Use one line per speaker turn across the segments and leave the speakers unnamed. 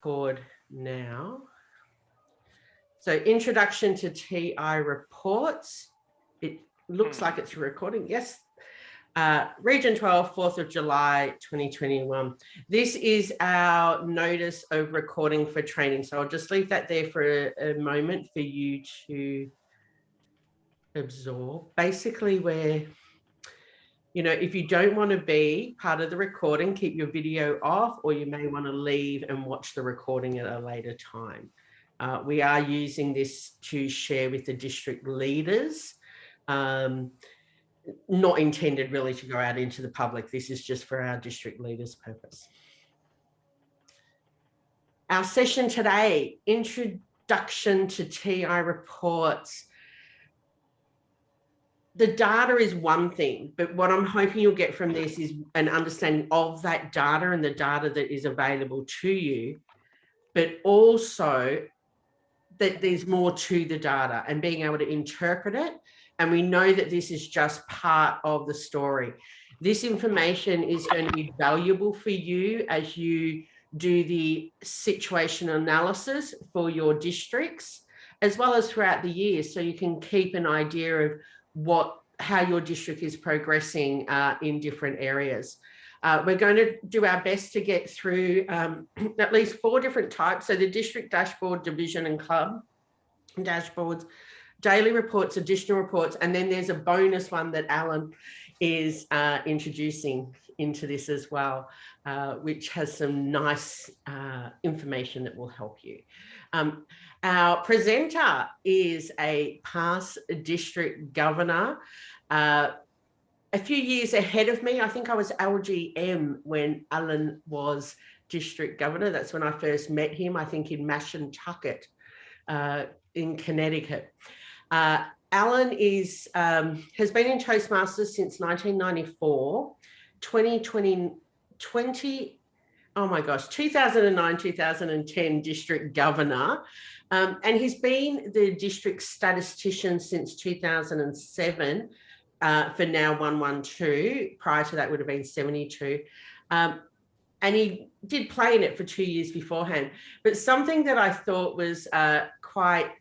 record now. So introduction to TI reports. It looks like it's recording. Yes. Region 12, 4th of July, 2021. This is our notice of recording for training. So I'll just leave that there for a moment for you to absorb. Basically, where, you know, if you don't want to be part of the recording, keep your video off, or you may want to leave and watch the recording at a later time. We are using this to share with the district leaders. Not intended really to go out into the public. This is just for our district leaders' purpose. Our session today, introduction to TI reports. The data is one thing, but what I'm hoping you'll get from this is an understanding of that data and the data that is available to you, but also that there's more to the data and being able to interpret it. And we know that this is just part of the story. This information is going to be valuable for you as you do the situation analysis for your districts, as well as throughout the year, so you can keep an idea of how your district is progressing in different areas. We're going to do our best to get through at least 4 different types. So the district dashboard, division and club dashboards, daily reports, additional reports, and then there's a bonus one that Alan is introducing into this as well, which has some nice information that will help you. Our presenter is a past district governor, a few years ahead of me. I think I was LGM when Alan was district governor. That's when I first met him, I think in Mashantucket in Connecticut. Alan has been in Toastmasters since 1994, 2009, 2010 district governor. And he's been the district statistician since 2007 for now 112. Prior to that would have been 72. And he did play in it for 2 years beforehand. But something that I thought was quite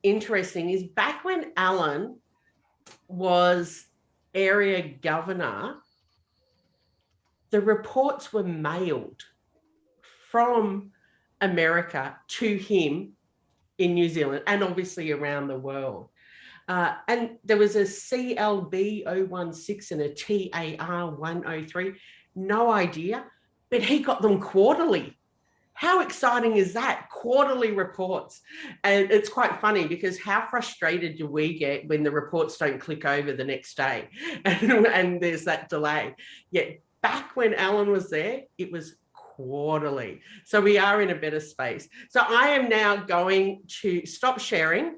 interesting is back when Alan was area governor, the reports were mailed from America to him in New Zealand and obviously around the world. And there was a CLB 016 and a TAR 103, no idea, but he got them quarterly. How exciting is that? Quarterly reports. And it's quite funny because how frustrated do we get when the reports don't click over the next day and there's that delay. Yet back when Alan was there, it was quarterly. So we are in a better space. So I am now going to stop sharing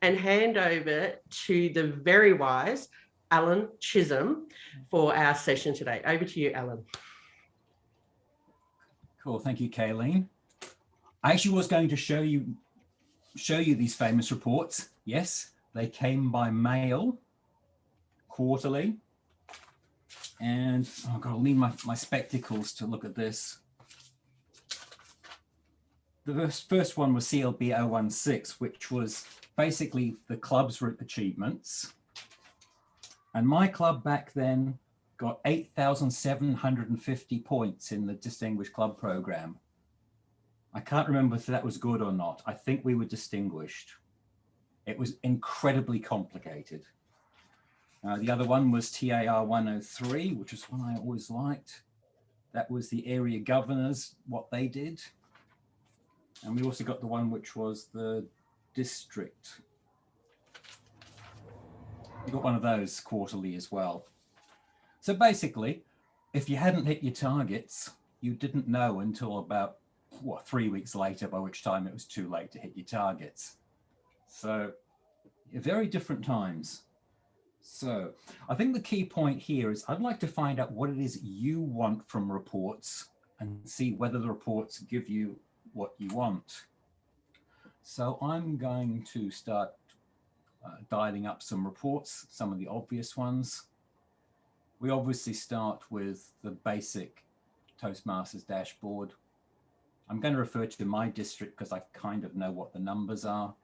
and hand over to the very wise Alan Chisholm for our session today. Over to you, Alan.
Cool, thank you, Kayleen. I actually was going to show you these famous reports. Yes, they came by mail, quarterly. And oh God, I'll need my spectacles to look at this. The first one was CLB 016, which was basically the club's achievements. And my club back then got 8,750 points in the Distinguished Club Program. I can't remember if that was good or not. I think we were distinguished. It was incredibly complicated. The other one was TAR 103, which is one I always liked. That was the area governors, what they did. And we also got the one which was the district. We got one of those quarterly as well. So basically, if you hadn't hit your targets, you didn't know until about, 3 weeks later, by which time it was too late to hit your targets. So very different times. So I think the key point here is I'd like to find out what it is you want from reports and see whether the reports give you what you want. So I'm going to start dialing up some reports, some of the obvious ones. We obviously start with the basic Toastmasters dashboard. I'm going to refer to my district because I kind of know what the numbers are.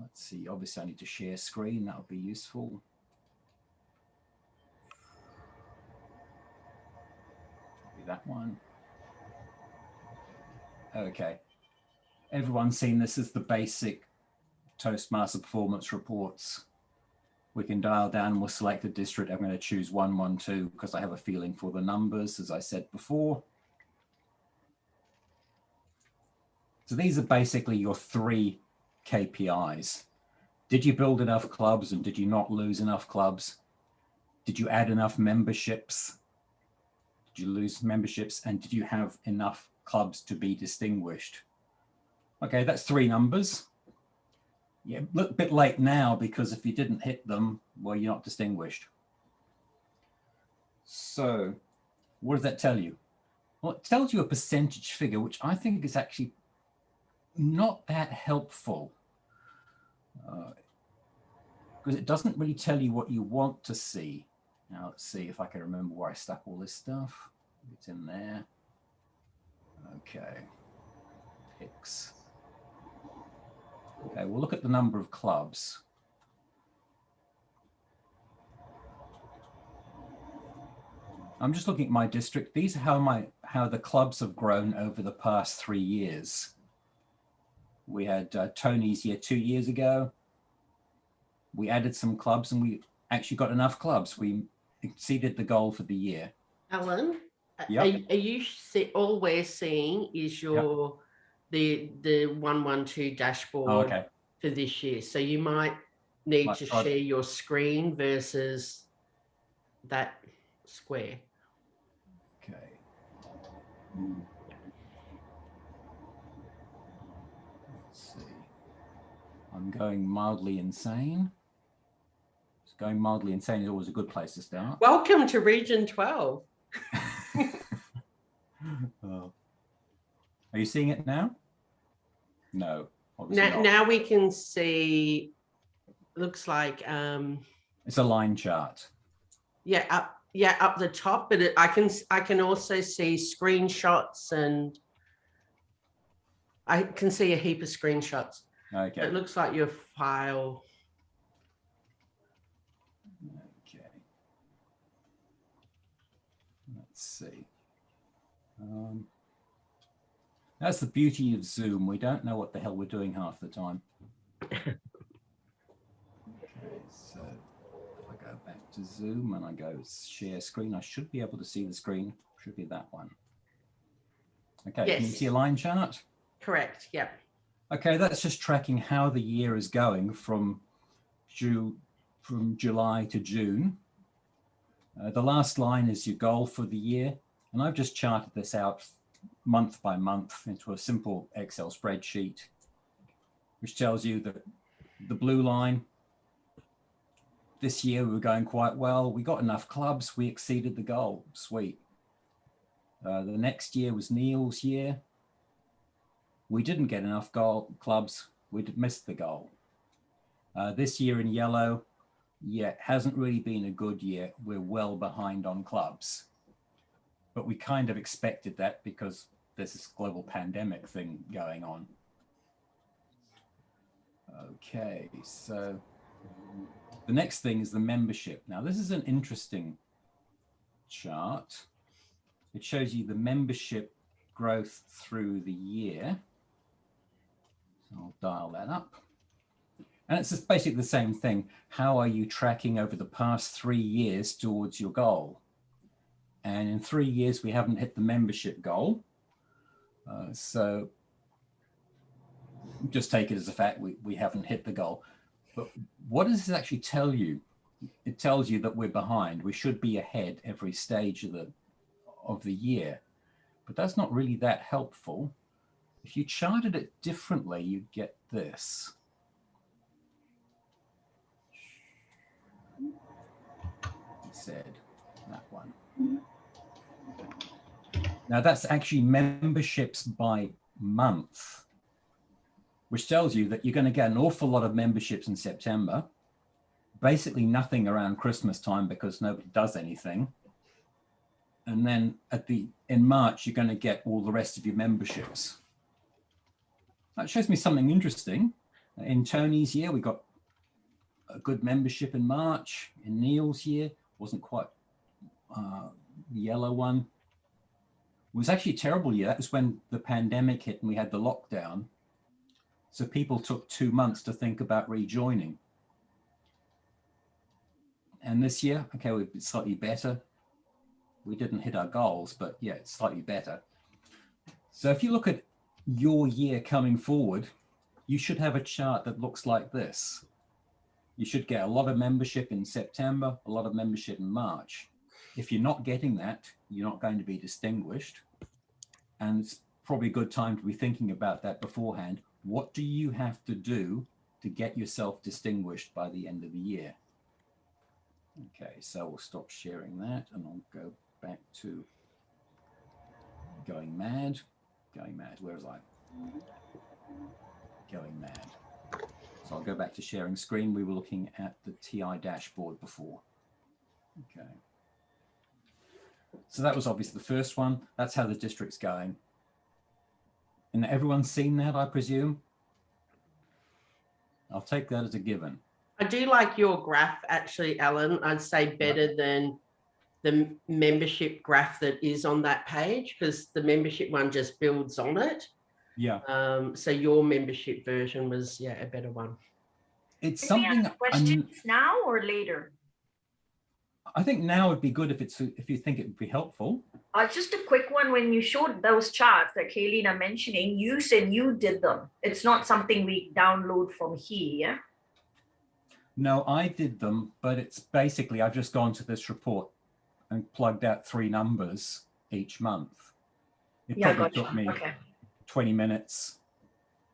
Let's see, obviously I need to share screen. That would be useful. Copy that one. Okay. Everyone's seen this as the basic Toastmaster performance reports. We can dial down, we'll select a district. I'm going to choose 112 because I have a feeling for the numbers, as I said before. So these are basically your 3 KPIs. Did you build enough clubs and did you not lose enough clubs? Did you add enough memberships? Did you lose memberships? And did you have enough clubs to be distinguished? Okay, that's 3 numbers. Yeah, look a bit late now because if you didn't hit them, well, you're not distinguished. So what does that tell you? Well, it tells you a percentage figure, which I think is actually not that helpful because it doesn't really tell you what you want to see. Now, let's see if I can remember where I stuck all this stuff. It's in there. Okay. Picks. Okay, we'll look at the number of clubs. I'm just looking at my district. These are how the clubs have grown over the past 3 years. We had Tony's year 2 years ago. We added some clubs and we actually got enough clubs. We exceeded the goal for the year.
Alan,
Yep.
are you all we're seeing is your the 112 dashboard
okay.
for this year. So you might need to share your screen versus that square.
Okay. Let's see. I'm going mildly insane. Going mildly insane is always a good place to start.
Welcome to Region 12.
Oh. Are you seeing it now? No.
Now we can see, looks like
it's a line chart.
Yeah, up the top, but I can also see screenshots and I can see a heap of screenshots.
Okay.
It looks like your file.
Okay. Let's see. That's the beauty of Zoom. We don't know what the hell we're doing half the time. Okay, so if I go back to Zoom and I go share screen, I should be able to see the screen. Should be that one. Okay, yes. Can you see a line chart?
Correct, yeah.
Okay, that's just tracking how the year is going from July to June. The last line is your goal for the year. And I've just charted this out month by month into a simple Excel spreadsheet, which tells you that the blue line, this year we were going quite well. We got enough clubs, we exceeded the goal, sweet. The next year was Neil's year. We didn't get enough clubs, we missed the goal. This year in yellow, yeah, hasn't really been a good year. We're well behind on clubs. But we kind of expected that because there's this global pandemic thing going on. Okay, so the next thing is the membership. Now, this is an interesting chart. It shows you the membership growth through the year. So I'll dial that up. And it's just basically the same thing. How are you tracking over the past 3 years towards your goal? And in 3 years, we haven't hit the membership goal. So just take it as a fact, we haven't hit the goal. But what does this actually tell you? It tells you that we're behind. We should be ahead every stage of the year. But that's not really that helpful. If you charted it differently, you'd get this. He said that one. Now that's actually memberships by month, which tells you that you're going to get an awful lot of memberships in September, basically nothing around Christmas time because nobody does anything. And then in March, you're going to get all the rest of your memberships. That shows me something interesting. In Tony's year, we got a good membership in March. In Neil's year, wasn't quite the yellow one. It was actually a terrible year. That was when the pandemic hit and we had the lockdown. So people took 2 months to think about rejoining. And this year, okay, we've been slightly better. We didn't hit our goals, but yeah, it's slightly better. So if you look at your year coming forward, you should have a chart that looks like this. You should get a lot of membership in September, a lot of membership in March. If you're not getting that, you're not going to be distinguished. And it's probably a good time to be thinking about that beforehand. What do you have to do to get yourself distinguished by the end of the year? Okay, so we'll stop sharing that and I'll go back to going mad. Going mad, where was I? Going mad. So I'll go back to sharing screen. We were looking at the TI dashboard before. Okay. So that was obviously the first one. That's how the district's going. And everyone's seen that, I presume? I'll take that as a given.
I do like your graph, actually, Alan. I'd say better than the membership graph that is on that page, because the membership one just builds on it.
Yeah.
So your membership version was, yeah, a better one.
It's
Can we
something.
ask questions now or later?
I think now would be good if you think it would be helpful.
Just a quick one. When you showed those charts that Kayleen are mentioning, you said you did them. It's not something we download from here, yeah?
No, I did them, but it's basically, I've just gone to this report and plugged out 3 numbers each month. It probably took me 20 minutes.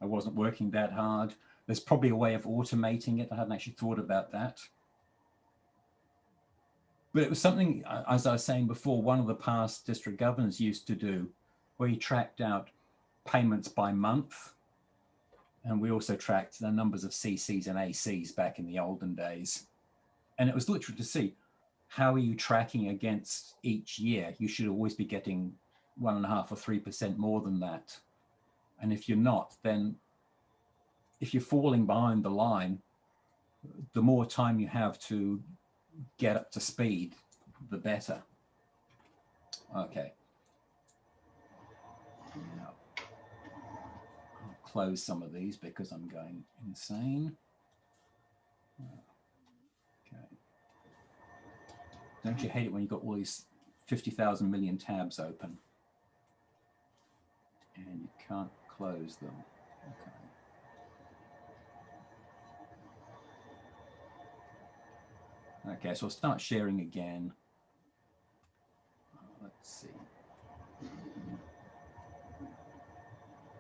I wasn't working that hard. There's probably a way of automating it. I hadn't actually thought about that. But it was something, as I was saying before, one of the past district governors used to do, where he tracked out payments by month. And we also tracked the numbers of CCs and ACs back in the olden days. And it was literally to see, how are you tracking against each year? You should always be getting 1.5 or 3% more than that. And if you're not, then if you're falling behind the line, the more time you have to get up to speed, the better. Okay. Now, I'll close some of these because I'm going insane. Okay. Don't you hate it when you've got all these 50,000 million tabs open and you can't close them? Okay. Okay, so I'll start sharing again. Let's see.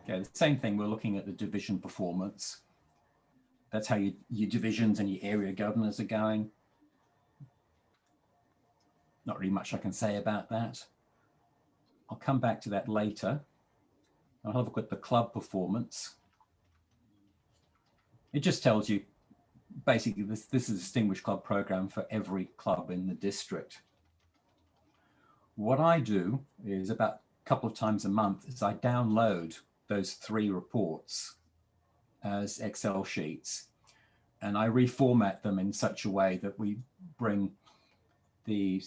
Okay, the same thing, we're looking at the division performance. That's how your divisions and your area governors are going. Not really much I can say about that. I'll come back to that later. I'll have a look at the club performance. It just tells you, basically, this is a distinguished club program for every club in the district. What I do is about a couple of times a month is I download those 3 reports as Excel sheets, and I reformat them in such a way that we bring the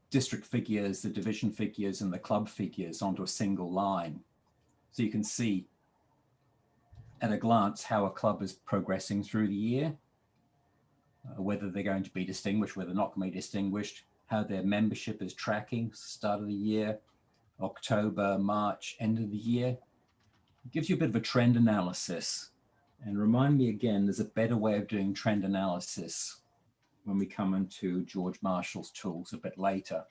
district figures, the division figures, and the club figures onto a single line. So you can see at a glance how a club is progressing through the year. Whether they're going to be distinguished, whether they're not going to be distinguished, how their membership is tracking, start of the year, October, March, end of the year. It gives you a bit of a trend analysis. And remind me again, there's a better way of doing trend analysis when we come into George Marshall's tools a bit later.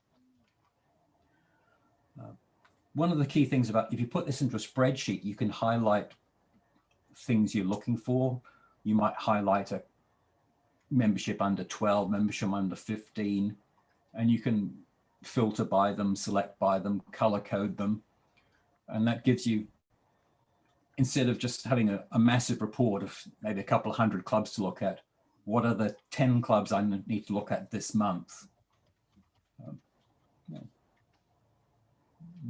One of the key things about, if you put this into a spreadsheet, you can highlight things you're looking for. You might highlight a membership under 12, membership under 15, and you can filter by them, select by them, color code them. And that gives you, instead of just having a massive report of maybe a couple of 100 clubs to look at, what are the 10 clubs I need to look at this month?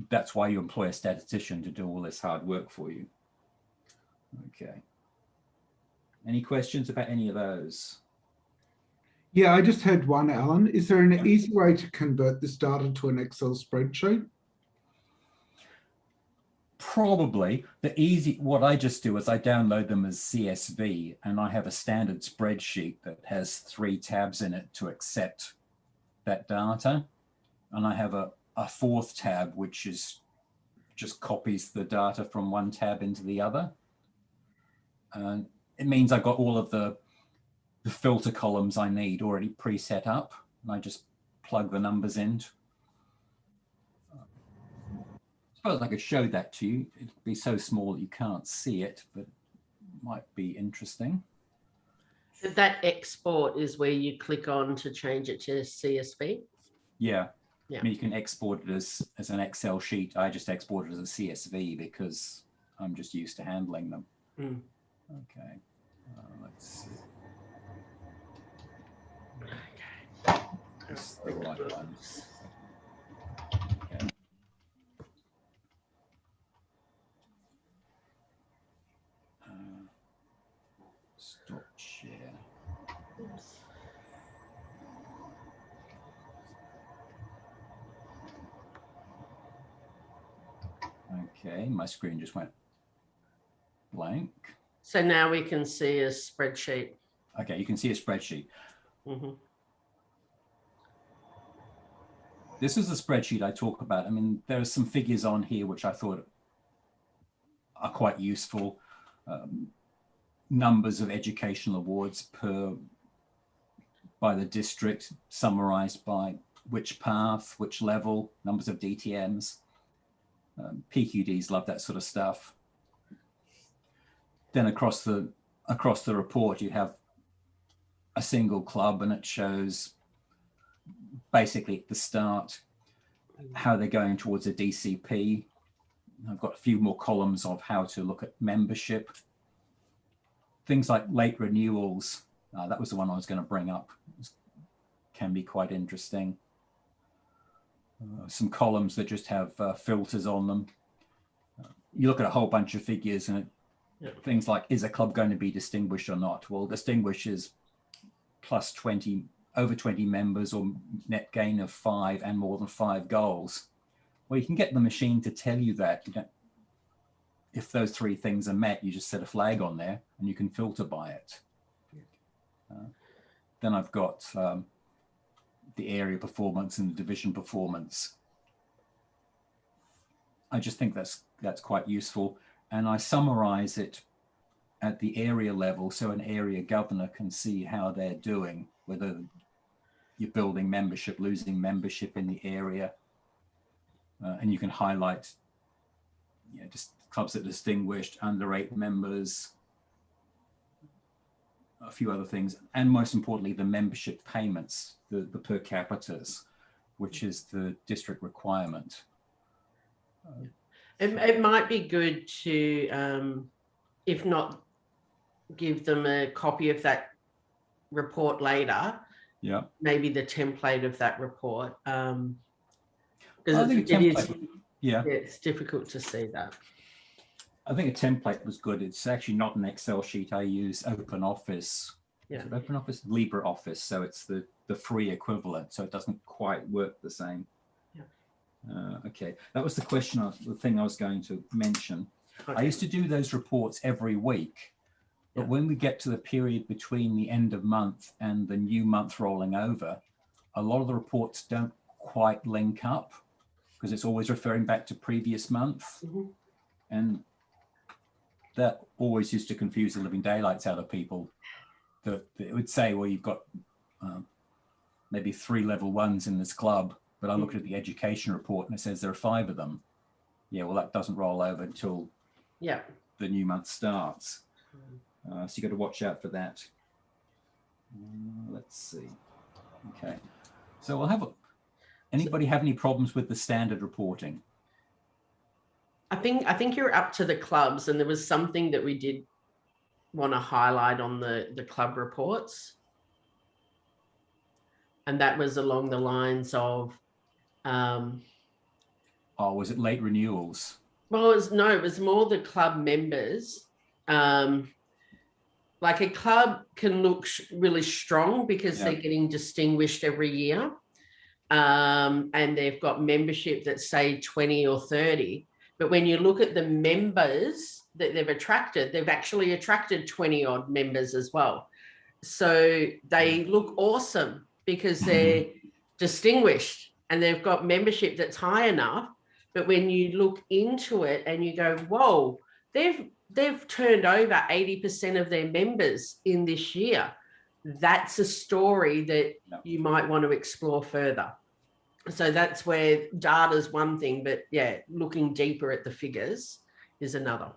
that's why you employ a statistician to do all this hard work for you. Okay. Any questions about any of those?
Yeah, I just had one, Alan. Is there an easy way to convert this data to an Excel spreadsheet?
Probably. What I just do is I download them as CSV, and I have a standard spreadsheet that has 3 tabs in it to accept that data. And I have a 4th tab, which is just copies the data from one tab into the other. And it means I've got all of the filter columns I need already pre-set up, and I just plug the numbers in. I suppose I could show that to you. It'd be so small that you can't see it, but it might be interesting.
That export is where you click on to change it to CSV.
Yeah.
Yeah.
I mean, you can export it as an Excel sheet. I just export it as a CSV because I'm just used to handling them.
Mm.
Okay. Let's see.
Okay.
That's the right one. Okay. Stop share.
Oops.
Okay, my screen just went blank.
So now we can see a spreadsheet.
Okay, you can see a spreadsheet.
Mhm.
This is the spreadsheet I talk about. I mean, there are some figures on here which I thought are quite useful. Numbers of educational awards by the district, summarized by which path, which level, numbers of DTMs. PQDs love that sort of stuff. Then across the report, you have a single club, and it shows basically at the start how they're going towards a DCP. I've got a few more columns of how to look at membership. Things like late renewals, that was the one I was going to bring up. Can be quite interesting. Some columns that just have filters on them. You look at a whole bunch of figures and things like, is a club going to be distinguished or not? Well, distinguished is plus 20, over 20 members, or net gain of 5 and more than 5 goals. Well, you can get the machine to tell you that. You don't, if those 3 things are met, you just set a flag on there and you can filter by it. Then I've got the area performance and the division performance. I just think that's quite useful. And I summarize it at the area level so an area governor can see how they're doing, whether you're building membership, losing membership in the area. And you can highlight just clubs that are distinguished, under 8 members, a few other things. And most importantly, the membership payments, the per capitas, which is the district requirement.
It might be good to, if not, give them a copy of that report later.
Yeah.
Maybe the template of that report.
I
Because
think a template,
it's difficult to see that.
I think a template was good. It's actually not an Excel sheet. I use OpenOffice.
Yeah.
OpenOffice, LibreOffice. So it's the free equivalent. So it doesn't quite work the same. Yeah. Okay, that was the thing I was going to mention. Okay. I used to do those reports every week, but when we get to the period between the end of month and the new month rolling over, a lot of the reports don't quite link up because it's always referring back to previous month. Mm-hmm. And that always used to confuse the living daylights out of people. That it would say, well, you've got maybe 3 level 1s in this club, but I looked at the education report and it says there are 5 of them. Yeah, well, that doesn't roll over until the new month starts. So you got to watch out for that. Let's see. Okay, so we'll have anybody have any problems with the standard reporting?
I think you're up to the clubs, and there was something that we did want to highlight on the club reports. And that was along the lines of...
Oh, was it late renewals?
Well, it was more the club members. Like a club can look really strong because
Yeah.
they're getting distinguished every year. And they've got membership that's say 20 or 30. But when you look at the members that they've actually attracted 20 odd members as well. So they look awesome because they're distinguished and they've got membership that's high enough. But when you look into it and you go, whoa, they've turned over 80% of their members in this year. That's a story that you might want to explore further. So that's where data's one thing, but yeah, looking deeper at the figures is another.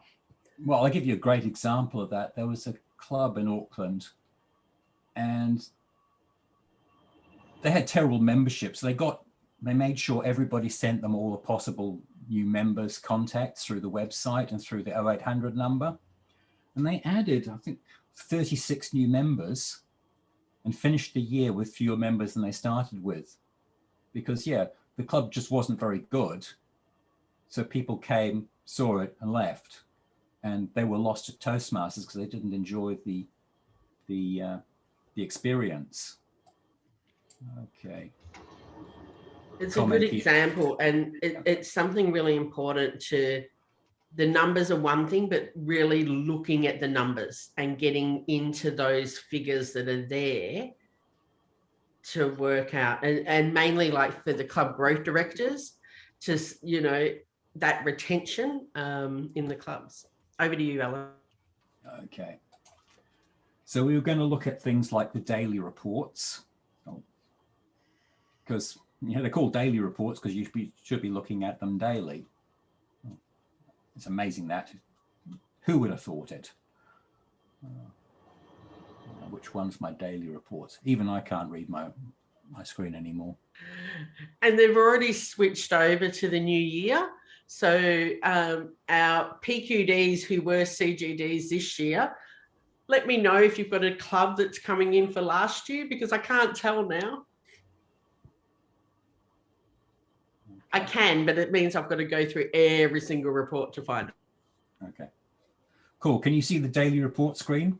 Well, I'll give you a great example of that. There was a club in Auckland and they had terrible memberships. They made sure everybody sent them all the possible new members contacts through the website and through the 0800 number. And they added, I think, 36 new members and finished the year with fewer members than they started with. Because, yeah, the club just wasn't very good. So people came, saw it and left. And they were lost at Toastmasters because they didn't enjoy the experience. Okay.
It's a good example, and it's something really important to. The numbers are one thing, but really looking at the numbers and getting into those figures that are there to work out, and mainly like for the club growth directors, to, you know, that retention in the clubs. Over to you, Alan.
Okay. So we were going to look at things like the daily reports, because they're called daily reports because you should be looking at them daily. It's amazing that. Who would have thought it? Which one's my daily reports? Even I can't read my screen anymore.
And they've already switched over to the new year. So our PQDs who were CGDs this year, let me know if you've got a club that's coming in for last year, because I can't tell now. I can, but it means I've got to go through every single report to find it.
Okay. Cool. Can you see the daily report screen?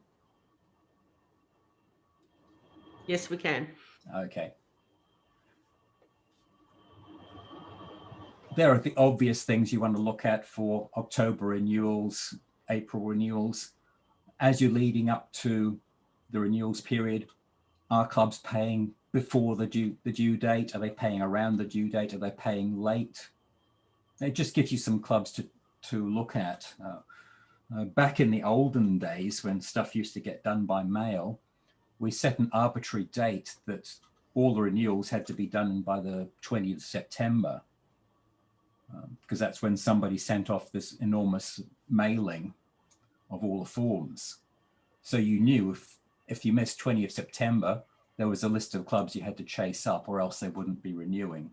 Yes, we can.
Okay. There are the obvious things you want to look at for October renewals, April renewals. As you're leading up to the renewals period, are clubs paying before the due date? Are they paying around the due date? Are they paying late? It just gives you some clubs to look at. Back in the olden days when stuff used to get done by mail, we set an arbitrary date that all the renewals had to be done by the 20th of September, because that's when somebody sent off this enormous mailing of all the forms. So you knew if you missed 20th September, there was a list of clubs you had to chase up, or else they wouldn't be renewing.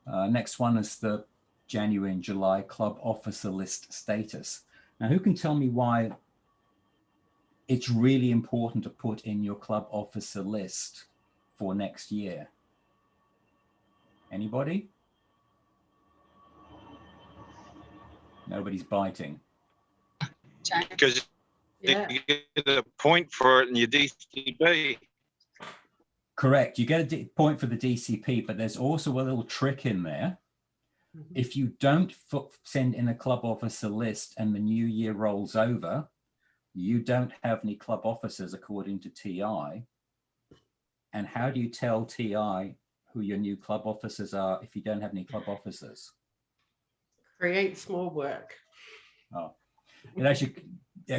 Next one is the January and July club officer list status. Now, who can tell me why it's really important to put in your club officer list for next year? Anybody? Nobody's biting.
Because
Yeah.
you get a point for it in your DCB.
Correct. You get a point for the DCP, but there's also a little trick in there.
Mm-hmm.
If you don't send in a club officer list and the new year rolls over, you don't have any club officers according to TI. And how do you tell TI who your new club officers are if you don't have any club officers?
Creates more work.
Oh, it actually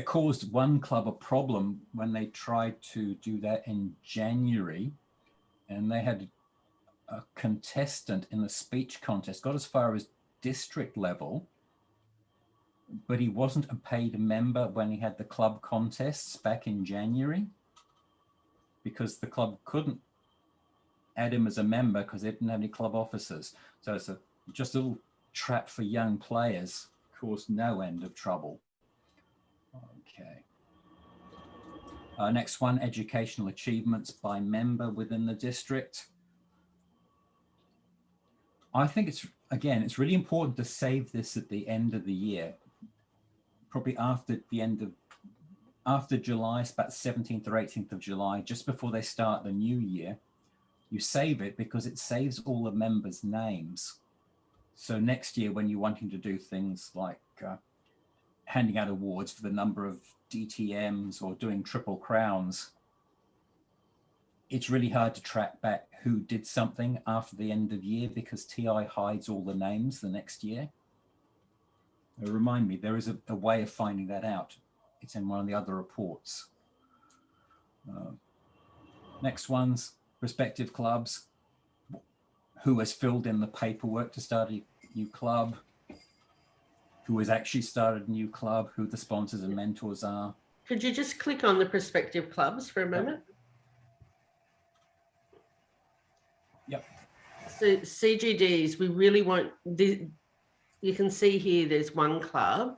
caused one club a problem when they tried to do that in January, and they had a contestant in the speech contest, got as far as district level, but he wasn't a paid member when he had the club contests back in January, because the club couldn't add him as a member because they didn't have any club officers. So it's just a little trap for young players, caused no end of trouble. Okay. Next one, educational achievements by member within the district. I think it's again, it's really important to save this at the end of the year, probably after July, it's about 17th or 18th of July, just before they start the new year. You save it because it saves all the members' names. So next year, when you're wanting to do things like handing out awards for the number of DTMs or doing triple crowns, it's really hard to track back who did something after the end of year because TI hides all the names the next year. Remind me, there is a way of finding that out. It's in one of the other reports. Next one's respective clubs. Who has filled in the paperwork to start a new club? Who has actually started a new club? Who the sponsors and mentors are?
Could you just click on the prospective clubs for a moment?
Yep.
So CGDs, we really want, you can see here there's one club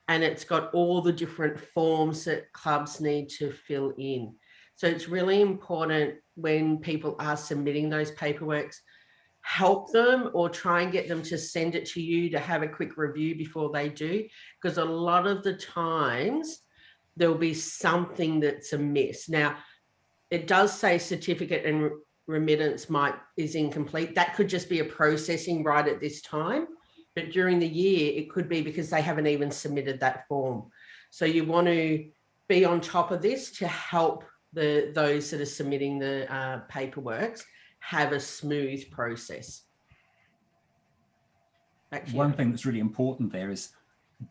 and it's got all the different forms that clubs need to fill in. So it's really important when people are submitting those paperworks, help them or try and get them to send it to you to have a quick review before they do, because a lot of the times there'll be something that's amiss. Now, it does say certificate and remittance is incomplete. That could just be a processing right at this time, but during the year it could be because they haven't even submitted that form. So you want to be on top of this to help those that are submitting the paperwork have a smooth process.
One thing that's really important there is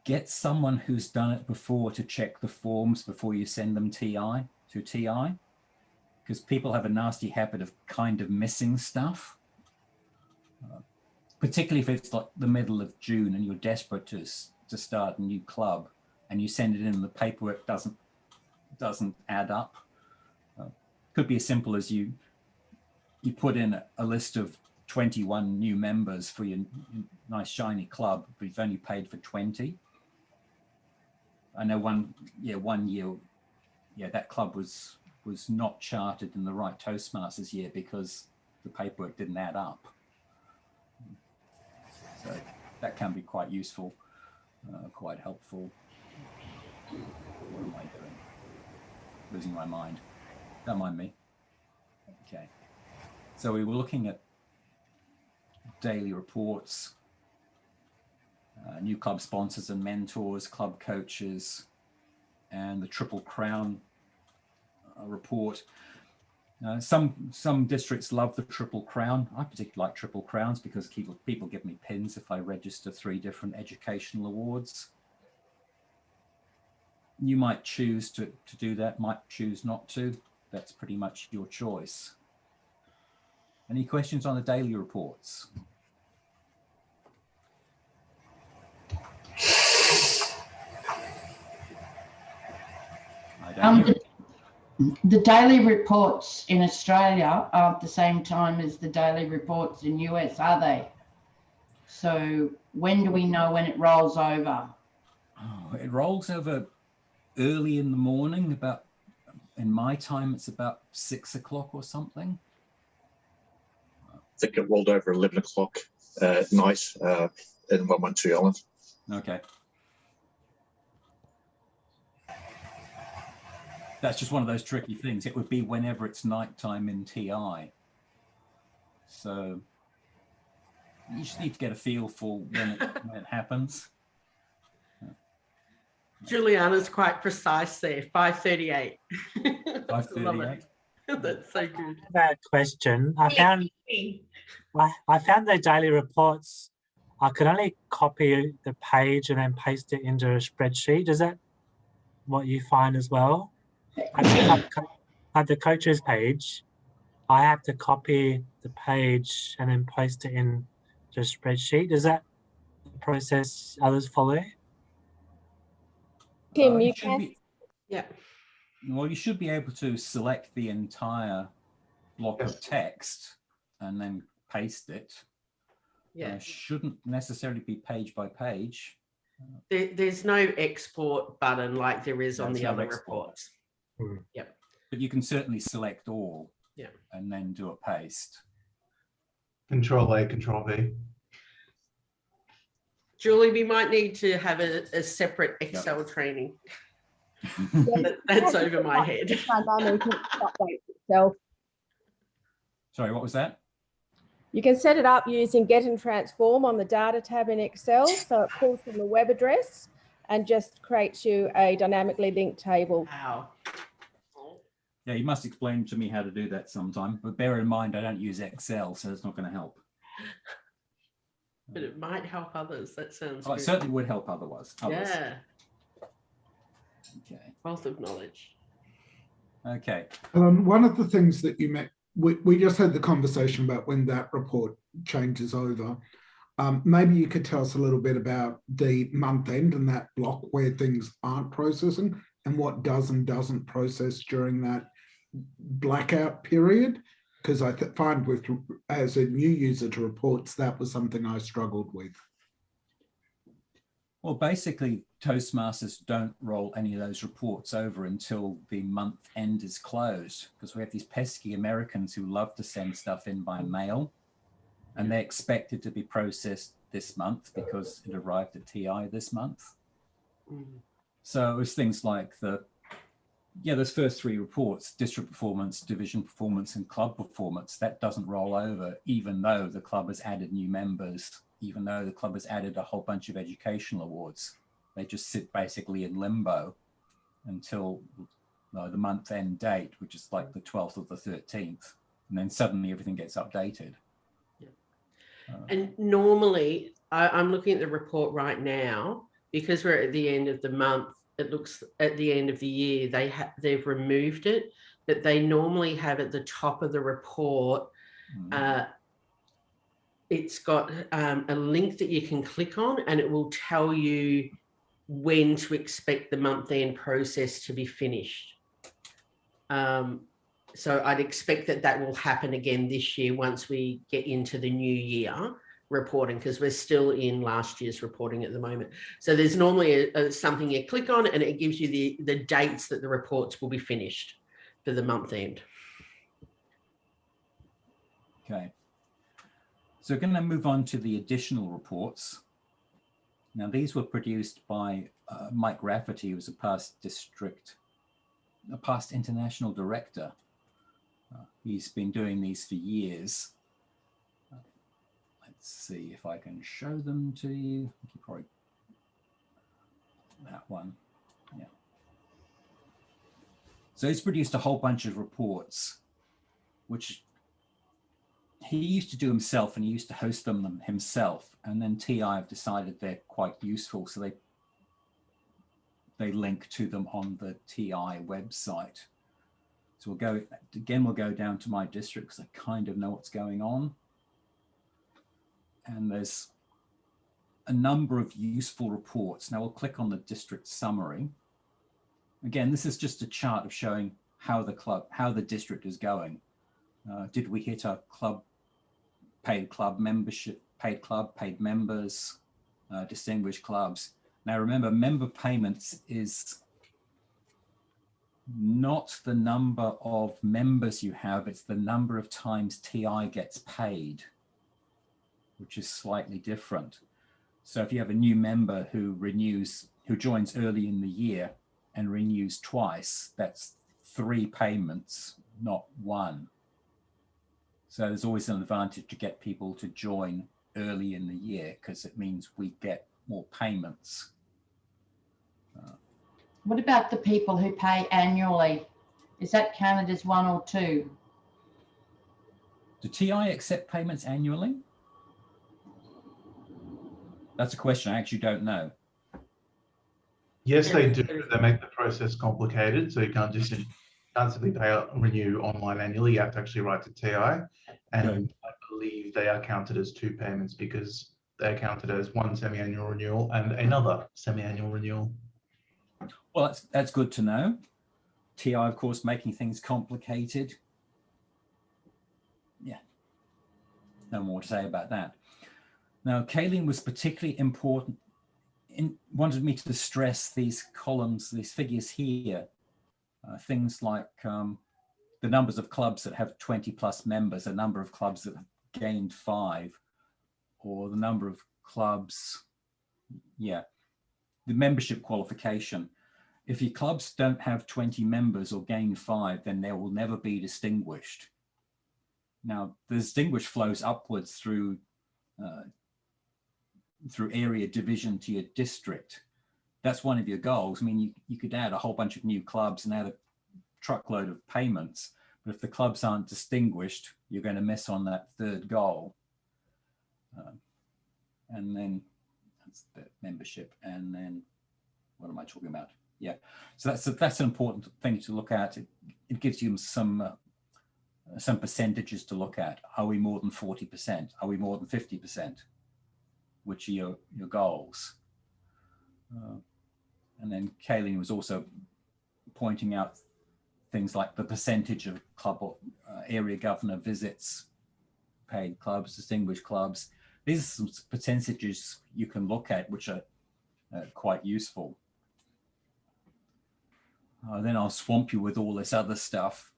get someone who's done it before to check the forms before you send them to TI, because people have a nasty habit of kind of missing stuff, particularly if it's like the middle of June and you're desperate to start a new club and you send it in and the paperwork doesn't add up. Could be as simple as you put in a list of 21 new members for your nice shiny club, but you've only paid for 20. I know one year, that club was not chartered in the right Toastmasters year because the paperwork didn't add up. So that can be quite useful, quite helpful. What am I doing? Losing my mind. Don't mind me. Okay. So we were looking at daily reports, new club sponsors and mentors, club coaches, and the Triple Crown report. Some districts love the Triple Crown. I particularly like Triple Crowns because people give me pins if I register 3 different educational awards. You might choose to do that, might choose not to. That's pretty much your choice. Any questions on the daily reports? I don't hear it.
The daily reports in Australia are at the same time as the daily reports in US, are they? So when do we know when it rolls over?
Oh, it rolls over early in the morning, about, in my time, it's about 6 o'clock or something.
I think it rolled over 11 o'clock at night in 112 Ellen.
Okay. That's just one of those tricky things. It would be whenever it's nighttime in TI. So you just need to get a feel for when it happens.
Juliana's quite precise there, 5:38.
5:38.
That's so good.
That question, I found the daily reports. I could only copy the page and then paste it into a spreadsheet. Is that what you find as well? At the coaches page, I have to copy the page and then paste it in the spreadsheet. Is that the process others follow?
Tim, you can.
Yeah.
Well, you should be able to select the entire block of text and then paste it.
Yeah.
Shouldn't necessarily be page by page.
There's no export button like there is on
There's
the
no
other
export.
reports. Yep.
But you can certainly select all,
yeah,
and then do a paste.
Control A, Control V.
Julie, we might need to have a separate Excel training. That's over my head.
Dynamic update itself.
Sorry, what was that?
You can set it up using Get and Transform on the Data tab in Excel. So it pulls from the web address and just creates you a dynamically linked table.
Wow.
Yeah, you must explain to me how to do that sometime. But bear in mind, I don't use Excel, so it's not going to help.
But it might help others. That sounds
Oh, it
good.
certainly would help others.
Yeah,
Okay.
wealth of knowledge.
Okay.
One of the things that you met, we just had the conversation about when that report changes over. Maybe you could tell us a little bit about the month end and that block where things aren't processing and what does and doesn't process during that blackout period. Because I find with, as a new user to reports, that was something I struggled with.
Well, basically, Toastmasters don't roll any of those reports over until the month end is closed, because we have these pesky Americans who love to send stuff in by mail, and they expect it to be processed this month because it arrived at TI this month. So it was things like those first three reports, district performance, division performance, and club performance, that doesn't roll over, even though the club has added new members, even though the club has added a whole bunch of educational awards. They just sit basically in limbo until the month end date, which is like the 12th or the 13th. And then suddenly everything gets updated.
And normally, I'm looking at the report right now, because we're at the end of the month, it looks at the end of the year, they've removed it, but they normally have at the top of the report, it's got a link that you can click on and it will tell you when to expect the month end process to be finished. So I'd expect that will happen again this year once we get into the new year reporting, because we're still in last year's reporting at the moment. So there's normally something you click on and it gives you the dates that the reports will be finished for the month end.
Okay. So we're going to move on to the additional reports. Now, these were produced by Mike Rafferty, who's a past international director. He's been doing these for years. Let's see if I can show them to you. Probably that one. Yeah. So he's produced a whole bunch of reports, which he used to do himself, and he used to host them himself. And then TI have decided they're quite useful, so they link to them on the TI website. So we'll go down to my district because I kind of know what's going on. And there's a number of useful reports. Now we'll click on the district summary. Again, this is just a chart of showing how the district is going. Did we hit our paid club membership, paid club, paid members, distinguished clubs? Now remember, member payments is not the number of members you have, it's the number of times TI gets paid, which is slightly different. So if you have a new member who joins early in the year and renews twice, that's 3 payments, not 1. So there's always an advantage to get people to join early in the year because it means we get more payments.
What about the people who pay annually? Is that counted as 1 or 2?
Do TI accept payments annually? That's a question I actually don't know.
Yes, they do. They make the process complicated, so you can't just simply renew online annually. You have to actually write to TI, and I believe they are counted as 2 payments because they're counted as 1 semi-annual renewal and another semi-annual renewal.
Well, that's good to know. TI, of course, making things complicated. Yeah, no more to say about that. Now, Kayleen was particularly important, wanted me to stress these columns, these figures here, things like the numbers of clubs that have 20 plus members, the number of clubs that have gained 5, or the number of clubs Yeah, the membership qualification. If your clubs don't have 20 members or gain 5, then they will never be distinguished. Now, the distinguished flows upwards through area division to your district. That's one of your goals. I mean, you could add a whole bunch of new clubs and add a truckload of payments, but if the clubs aren't distinguished, you're going to miss on that third goal. And then that's the membership. And then what am I talking about? Yeah, so that's an important thing to look at. It gives you some percentages to look at. Are we more than 40%? Are we more than 50%? Which are your goals? And then Kayleen was also pointing out things like the percentage of club or area governor visits, paid clubs, distinguished clubs. These are some percentages you can look at, which are quite useful. Then I'll swamp you with all this other stuff.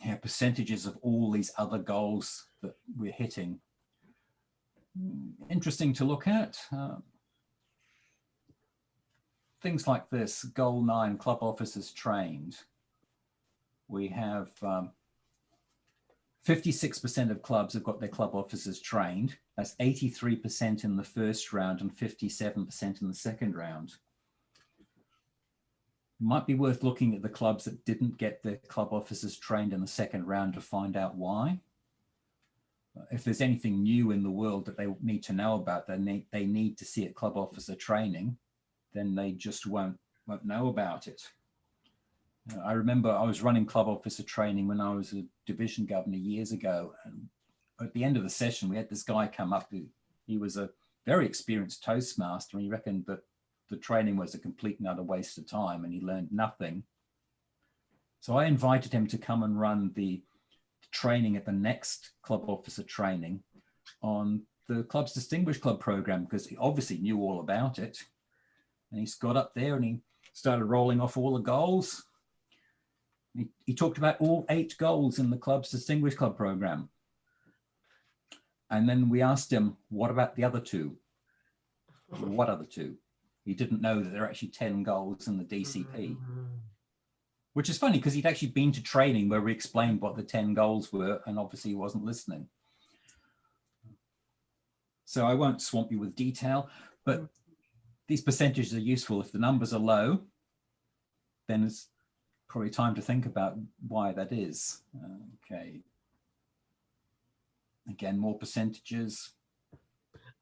Yeah, percentages of all these other goals that we're hitting. Interesting to look at. Things like this, goal 9, club officers trained. We have 56% of clubs have got their club officers trained. That's 83% in the first round and 57% in the second round. Might be worth looking at the clubs that didn't get their club officers trained in the second round to find out why. If there's anything new in the world that they need to know about, then they need to see at club officer training, then they just won't know about it. I remember I was running club officer training when I was a division governor years ago. And at the end of the session, we had this guy come up. He was a very experienced Toastmaster, and he reckoned that the training was a complete and utter waste of time and he learned nothing. So I invited him to come and run the training at the next club officer training on the club's distinguished club program, because he obviously knew all about it. And he's got up there and he started rolling off all the goals. He talked about all 8 goals in the club's distinguished club program. And then we asked him, what about the other 2? What other 2? He didn't know that there are actually 10 goals in the DCP, which is funny because he'd actually been to training where we explained what the 10 goals were, and obviously he wasn't listening. So I won't swamp you with detail, but these percentages are useful. If the numbers are low, then it's probably time to think about why that is. Okay. Again, more percentages.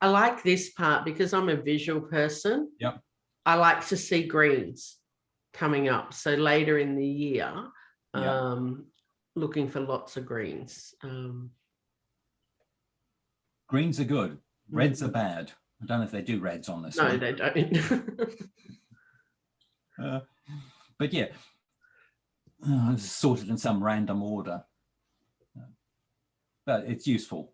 I like this part because I'm a visual person.
Yep.
I like to see greens coming up. So later in the year, looking for lots of greens.
Greens are good. Reds are bad. I don't know if they do reds on this.
No,
one.
they don't.
But yeah, it's sorted in some random order. But it's useful.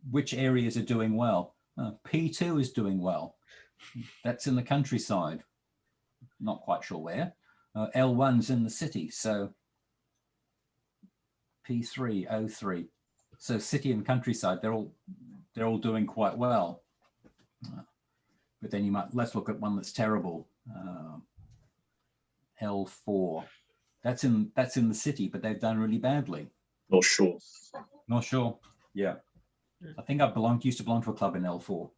Which areas are doing well? P2 is doing well. That's in the countryside. Not quite sure where. L1's in the city. So P3, O3. So city and countryside, they're all doing quite well. But then let's look at one that's terrible. L4. That's in the city, but they've done really badly.
Not sure.
Not sure. Yeah. I think used to belong to a club in L4.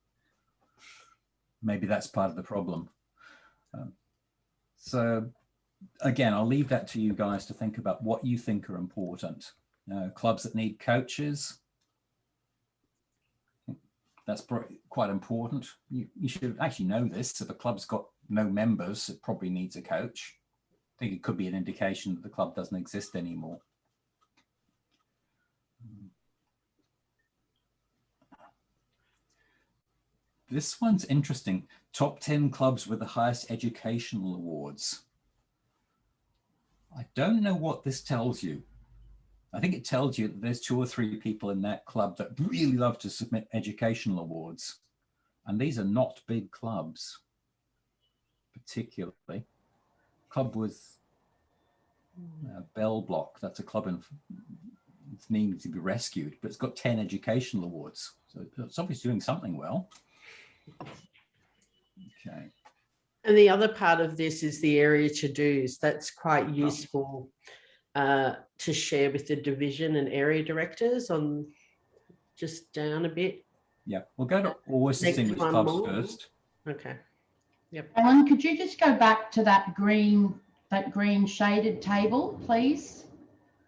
Maybe that's part of the problem. So again, I'll leave that to you guys to think about what you think are important. Clubs that need coaches. That's quite important. You should actually know this. If a club's got no members, it probably needs a coach. I think it could be an indication that the club doesn't exist anymore. This one's interesting. Top 10 clubs with the highest educational awards. I don't know what this tells you. I think it tells you that there's 2 or 3 people in that club that really love to submit educational awards. And these are not big clubs, particularly. Club with Bell Block, that's a club in it's needing to be rescued, but it's got 10 educational awards. So it's obviously doing something well. Okay.
And the other part of this is the area to-dos. That's quite useful to share with the division and area directors on just down a bit.
Yeah, we'll go to always
Next
distinguished
one
clubs
more.
first.
Okay.
Ellen, could you just go back to that green shaded table, please?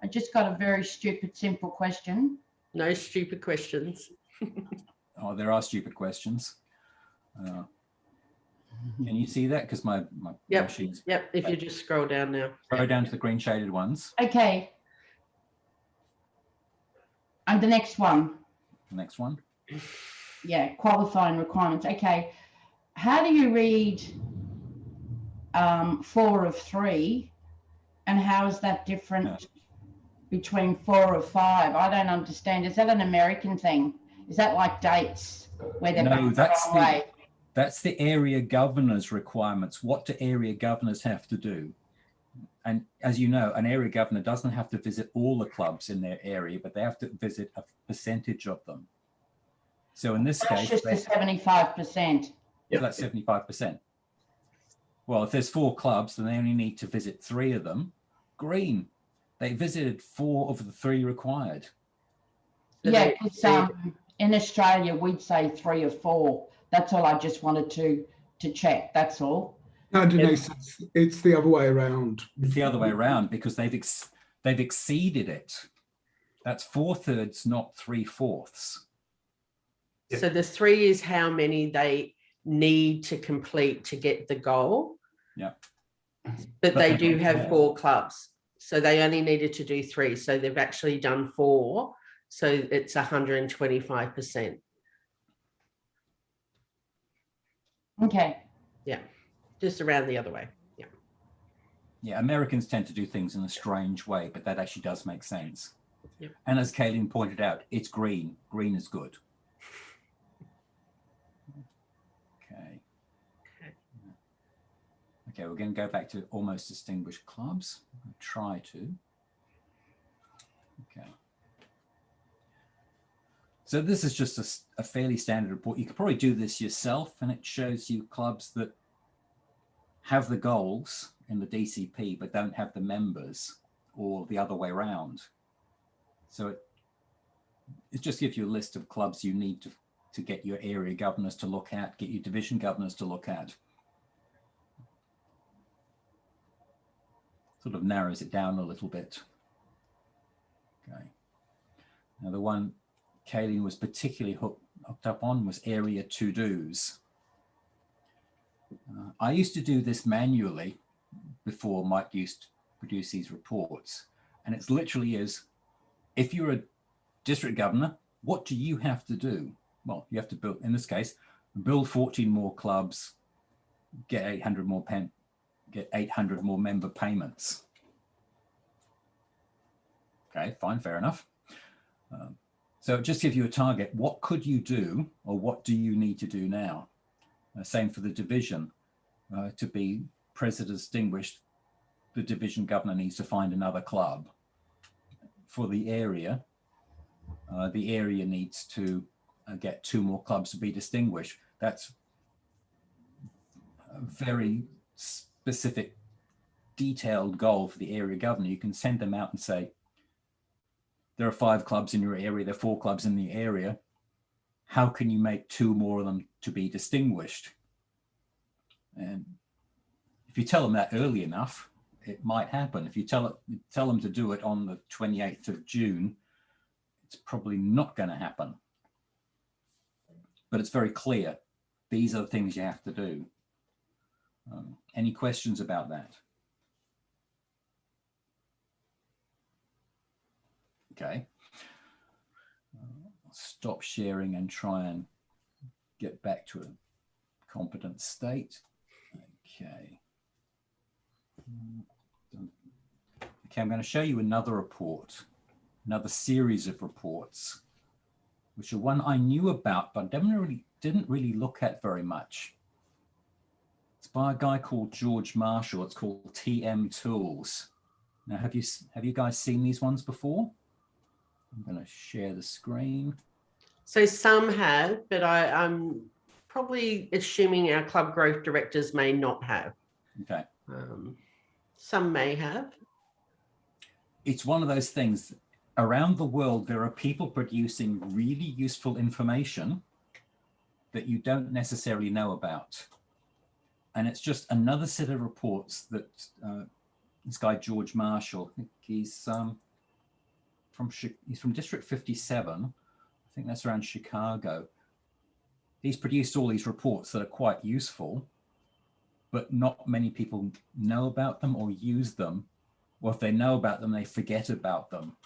I just got a very stupid, simple question.
No stupid questions.
Oh, there are stupid questions. Can you see that? Because my
Yep.
machine's
Yep. If you just scroll down now.
go down to the green shaded ones.
Okay. And the next one.
The next one.
Yeah, qualifying requirements. Okay. How do you read 4 of 3? And how is that different between 4 of 5? I don't understand. Is that an American thing? Is that like dates where they're
No, that's
the wrong way?
that's the area governor's requirements. What do area governors have to do? And as you know, an area governor doesn't have to visit all the clubs in their area, but they have to visit a percentage of them. So in this
That's
case,
just the 75%.
so that's 75%. Well, if there's 4 clubs, then they only need to visit 3 of them. Green. They visited 4 of the 3 required.
So
Yeah,
they-
because in Australia, we'd say 3 or 4. That's all I just wanted to check. That's all.
No, Denise, it's the other way around.
It's the other way around because they've exceeded it. That's 4/3, not 3/4.
So the 3 is how many they need to complete to get the goal.
Yeah.
But they do
don't
have
care.
4 clubs. So they only needed to do 3. So they've actually done 4. So it's 125%.
Okay.
Just around the other way. Yeah.
Yeah, Americans tend to do things in a strange way, but that actually does make sense.
Yep.
And as Kaylin pointed out, it's green. Green is good. Okay. Okay, we're going to go back to almost distinguished clubs. I'll try to. Okay. So this is just a fairly standard report. You could probably do this yourself, and it shows you clubs that have the goals in the DCP but don't have the members, or the other way around. So it just gives you a list of clubs you need to get your area governors to look at, get your division governors to look at. Sort of narrows it down a little bit. Okay. Now the one Kaylin was particularly hooked up on was area to-dos. I used to do this manually before Mike used to produce these reports. And it's literally is, if you're a district governor, what do you have to do? Well, you have to build, in this case, build 14 more clubs, get 800 more member payments. Okay, fine, fair enough. So it just gives you a target. What could you do, or what do you need to do now? Same for the division. To be president distinguished, the division governor needs to find another club. For the area needs to get 2 more clubs to be distinguished. That's a very specific, detailed goal for the area governor. You can send them out and say, there are 5 clubs in your area, there are 4 clubs in the area. How can you make 2 more of them to be distinguished? And if you tell them that early enough, it might happen. If you tell them to do it on the 28th of June, it's probably not going to happen. But it's very clear. These are the things you have to do. Any questions about that? Okay. I'll stop sharing and try and get back to a competent state. Okay. Okay, I'm going to show you another report, another series of reports, which are one I knew about, but didn't really look at very much. It's by a guy called George Marshall. It's called TM Tools. Now, have you guys seen these ones before? I'm going to share the screen.
So some have, but I'm probably assuming our club growth directors may not have.
Okay.
Some may have.
It's one of those things. Around the world, there are people producing really useful information that you don't necessarily know about. And it's just another set of reports that this guy, George Marshall, I think he's from District 57. I think that's around Chicago. He's produced all these reports that are quite useful, but not many people know about them or use them. Or if they know about them, they forget about them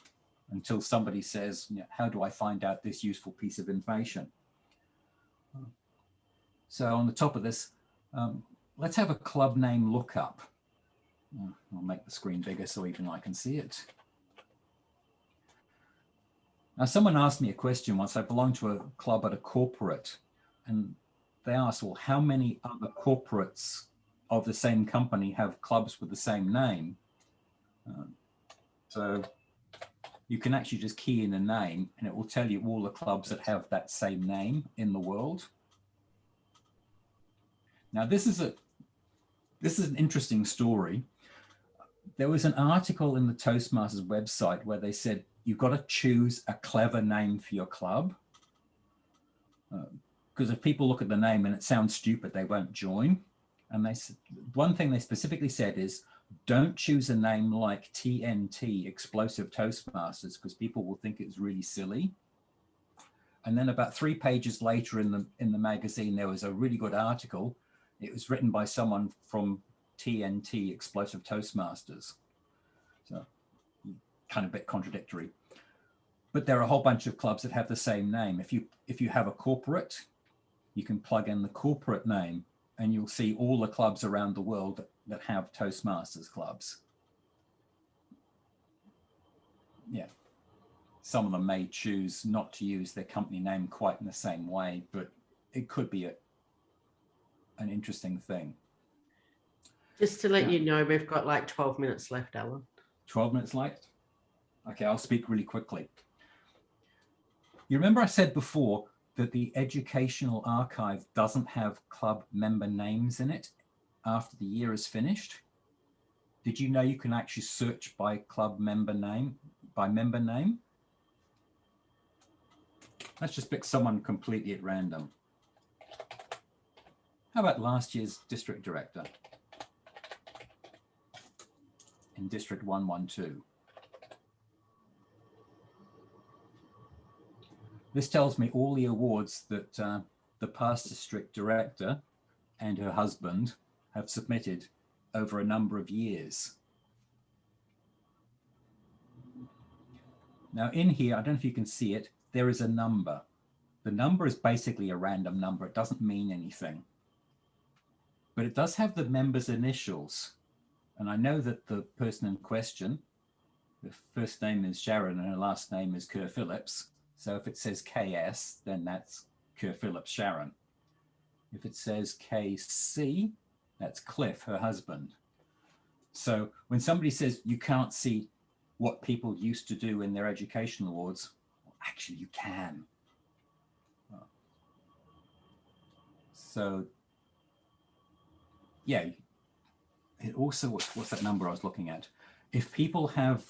until somebody says, how do I find out this useful piece of information? So on the top of this, let's have a club name lookup. I'll make the screen bigger so even I can see it. Now, someone asked me a question once. I belonged to a club at a corporate, and they asked, well, how many other corporates of the same company have clubs with the same name? So you can actually just key in a name and it will tell you all the clubs that have that same name in the world. Now, this is an interesting story. There was an article in the Toastmasters website where they said, you've got to choose a clever name for your club. Because if people look at the name and it sounds stupid, they won't join. And they said, one thing they specifically said is, don't choose a name like TNT, Explosive Toastmasters, because people will think it's really silly. And then about 3 pages later in the magazine, there was a really good article. It was written by someone from TNT, Explosive Toastmasters. So kind of a bit contradictory. But there are a whole bunch of clubs that have the same name. If you have a corporate, you can plug in the corporate name and you'll see all the clubs around the world that have Toastmasters clubs. Yeah. Some of them may choose not to use their company name quite in the same way, but it could be an interesting thing.
Just to let you know, we've got like 12 minutes left, Alan.
12 minutes left? Okay, I'll speak really quickly. You remember I said before that the Educational Archive doesn't have club member names in it after the year is finished? Did you know you can actually search by club member name, by member name? Let's just pick someone completely at random. How about last year's district director in District 112? This tells me all the awards that the past district director and her husband have submitted over a number of years. Now in here, I don't know if you can see it, there is a number. The number is basically a random number. It doesn't mean anything. But it does have the member's initials. And I know that the person in question, the first name is Sharon and her last name is Kerr Phillips. So if it says KS, then that's Kerr Phillips Sharon. If it says KC, that's Cliff, her husband. So when somebody says you can't see what people used to do in their educational awards, well, actually you can. So yeah, it also, what's that number I was looking at? If people have,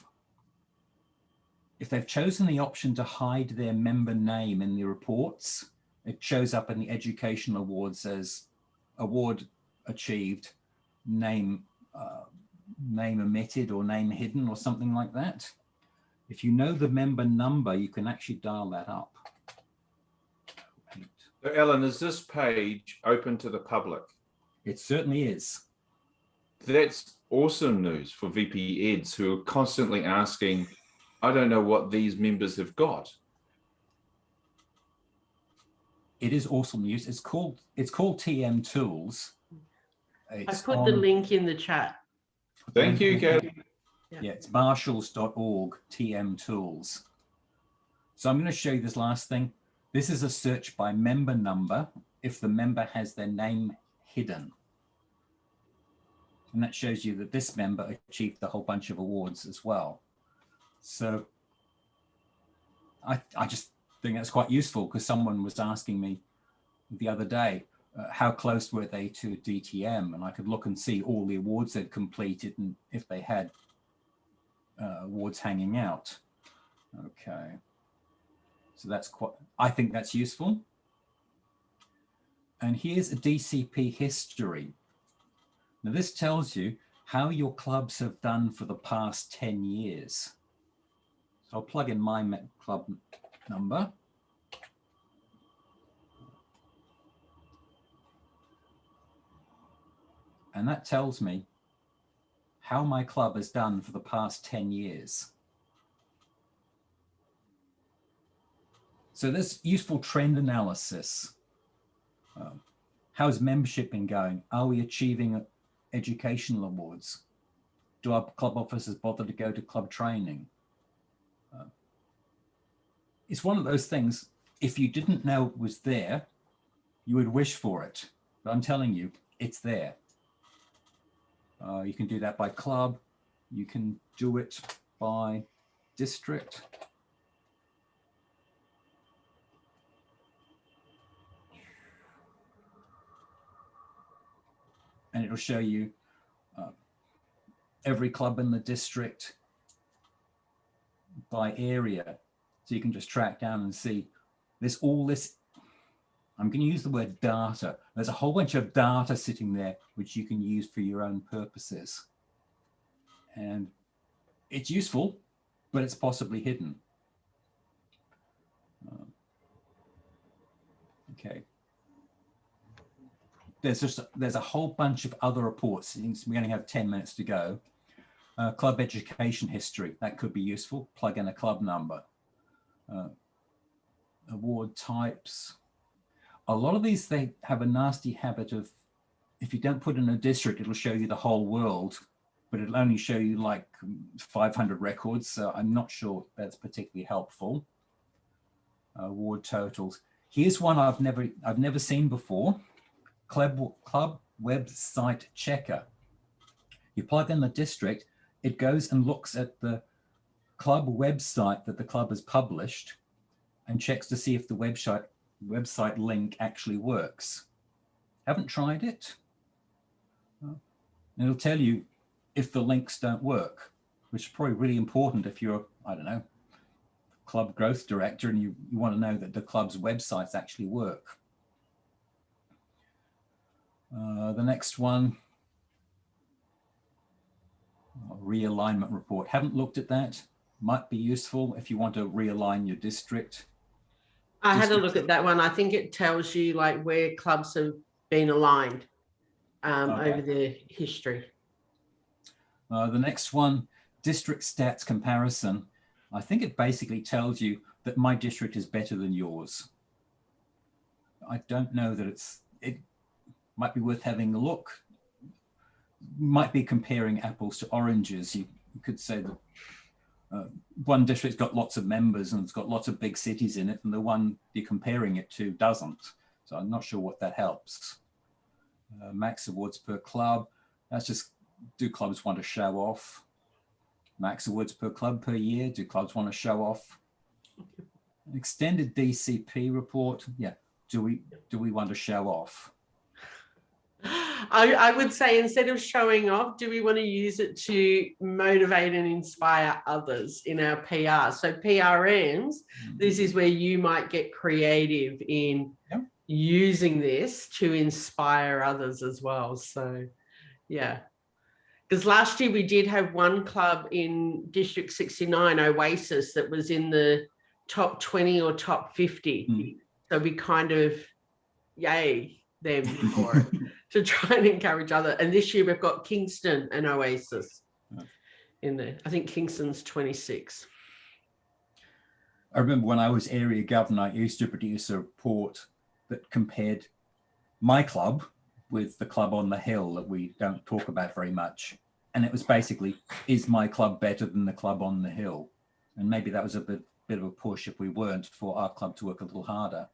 if they've chosen the option to hide their member name in the reports, it shows up in the educational awards as award achieved, name omitted or name hidden or something like that. If you know the member number, you can actually dial that up.
So Alan, is this page open to the public?
It certainly is.
That's awesome news for VP Eds who are constantly asking, I don't know what these members have got.
It is awesome news. It's called TM Tools.
I put the link in the chat.
Thank you, Katie.
Yeah, it's marshalls.org TM Tools. So I'm going to show you this last thing. This is a search by member number if the member has their name hidden. And that shows you that this member achieved a whole bunch of awards as well. So I just think that's quite useful because someone was asking me the other day, how close were they to DTM? And I could look and see all the awards they'd completed and if they had awards hanging out. Okay. So that's quite, I think that's useful. And here's a DCP history. Now this tells you how your clubs have done for the past 10 years. So I'll plug in my club number. And that tells me how my club has done for the past 10 years. So there's useful trend analysis. How's membership been going? Are we achieving educational awards? Do our club officers bother to go to club training? It's one of those things, if you didn't know it was there, you would wish for it. But I'm telling you, it's there. You can do that by club. You can do it by district. And it'll show you every club in the district by area. So you can just track down and see there's all this, I'm going to use the word data. There's a whole bunch of data sitting there, which you can use for your own purposes. And it's useful, but it's possibly hidden. Okay. There's a whole bunch of other reports. We only have 10 minutes to go. Club education history, that could be useful. Plug in a club number. Award types. A lot of these, they have a nasty habit of, if you don't put in a district, it'll show you the whole world, but it'll only show you like 500 records. So I'm not sure that's particularly helpful. Award totals. Here's one I've never seen before. Club website checker. You plug in the district, it goes and looks at the club website that the club has published and checks to see if the website link actually works. Haven't tried it. It'll tell you if the links don't work, which is probably really important if you're, I don't know, club growth director and you want to know that the club's websites actually work. The next one, realignment report. Haven't looked at that. Might be useful if you want to realign your district.
I had a look at that one. I think it tells you like where clubs have been aligned over their history.
The next one, district stats comparison. I think it basically tells you that my district is better than yours. I don't know that it might be worth having a look. Might be comparing apples to oranges. You could say that one district's got lots of members and it's got lots of big cities in it, and the one you're comparing it to doesn't. So I'm not sure what that helps. Max awards per club. That's just, do clubs want to show off? Max awards per club per year. Do clubs want to show off? An extended DCP report. Yeah. Do we want to show off?
I would say instead of showing off, do we want to use it to motivate and inspire others in our PR? So PRMs, this is where you might get creative in using this to inspire others as well. So yeah, because last year we did have one club in District 69, Oasis, that was in the top 20 or top 50. So we kind of, yay them for it. To try and encourage other. And this year we've got Kingston and Oasis in there. I think Kingston's 26.
I remember when I was area governor, I used to produce a report that compared my club with the club on the hill that we don't talk about very much. And it was basically, is my club better than the club on the hill? And maybe that was a bit of a push if we weren't, for our club to work a little harder.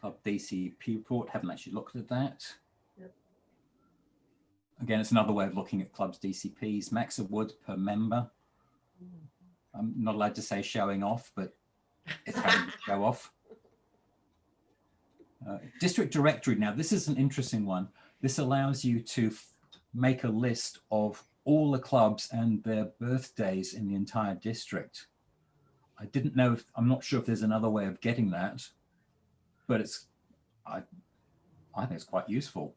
Club DCP report, haven't actually looked at that. Yep. Again, it's another way of looking at clubs DCPs. Max awards per member. I'm not allowed to say showing off, but it's having to show off. District directory. Now, this is an interesting one. This allows you to make a list of all the clubs and their birthdays in the entire district. I didn't know if, I'm not sure if there's another way of getting that, but it's, I think it's quite useful.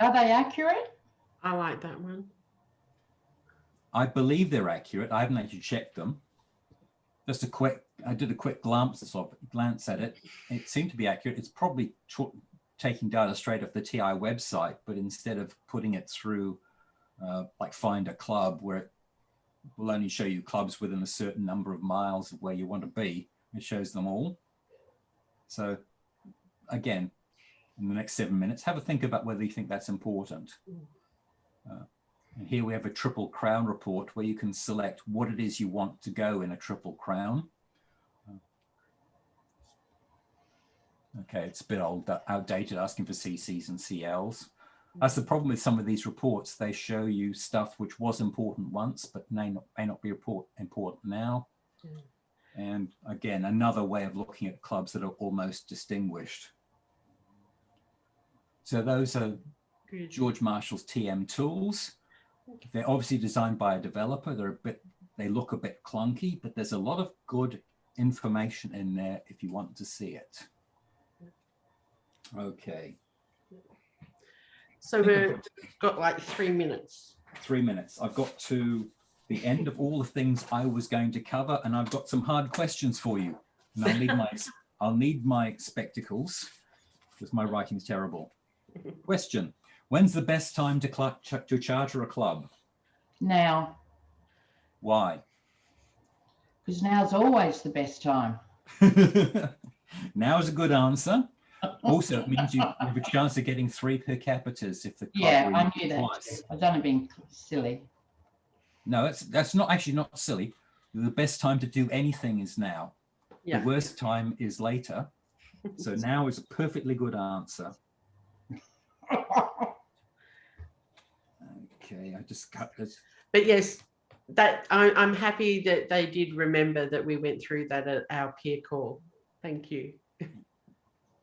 Are they accurate?
I like that one.
I believe they're accurate. I haven't actually checked them. Just a quick, I did a quick glance at it. It seemed to be accurate. It's probably taking data straight off the TI website, but instead of putting it through like Find a Club, where it will only show you clubs within a certain number of miles of where you want to be, it shows them all. So again, in the next 7 minutes, have a think about whether you think that's important. And here we have a Triple Crown report where you can select what it is you want to go in a Triple Crown. Okay, it's a bit old, outdated, asking for CCs and CLs. That's the problem with some of these reports. They show you stuff which was important once, but may not be important now. And again, another way of looking at clubs that are almost distinguished. So those are George Marshall's TM tools. They're obviously designed by a developer. They look a bit clunky, but there's a lot of good information in there if you want to see it. Okay.
So we've got like 3 minutes.
3 minutes. I've got to the end of all the things I was going to cover, and I've got some hard questions for you. And I'll need my spectacles because my writing's terrible. Question: when's the best time to charter a club?
Now.
Why?
Because now's always the best time.
Now is a good answer. Also, it means you have a chance of getting 3 per capitas if the club
I knew that.
twice.
I've done it being silly.
No, that's not actually not silly. The best time to do anything is now.
Yeah.
The worst time is later. So now is a perfectly good answer. Okay, I just cut this.
But yes, that I'm happy that they did remember that we went through that at our peer call. Thank you.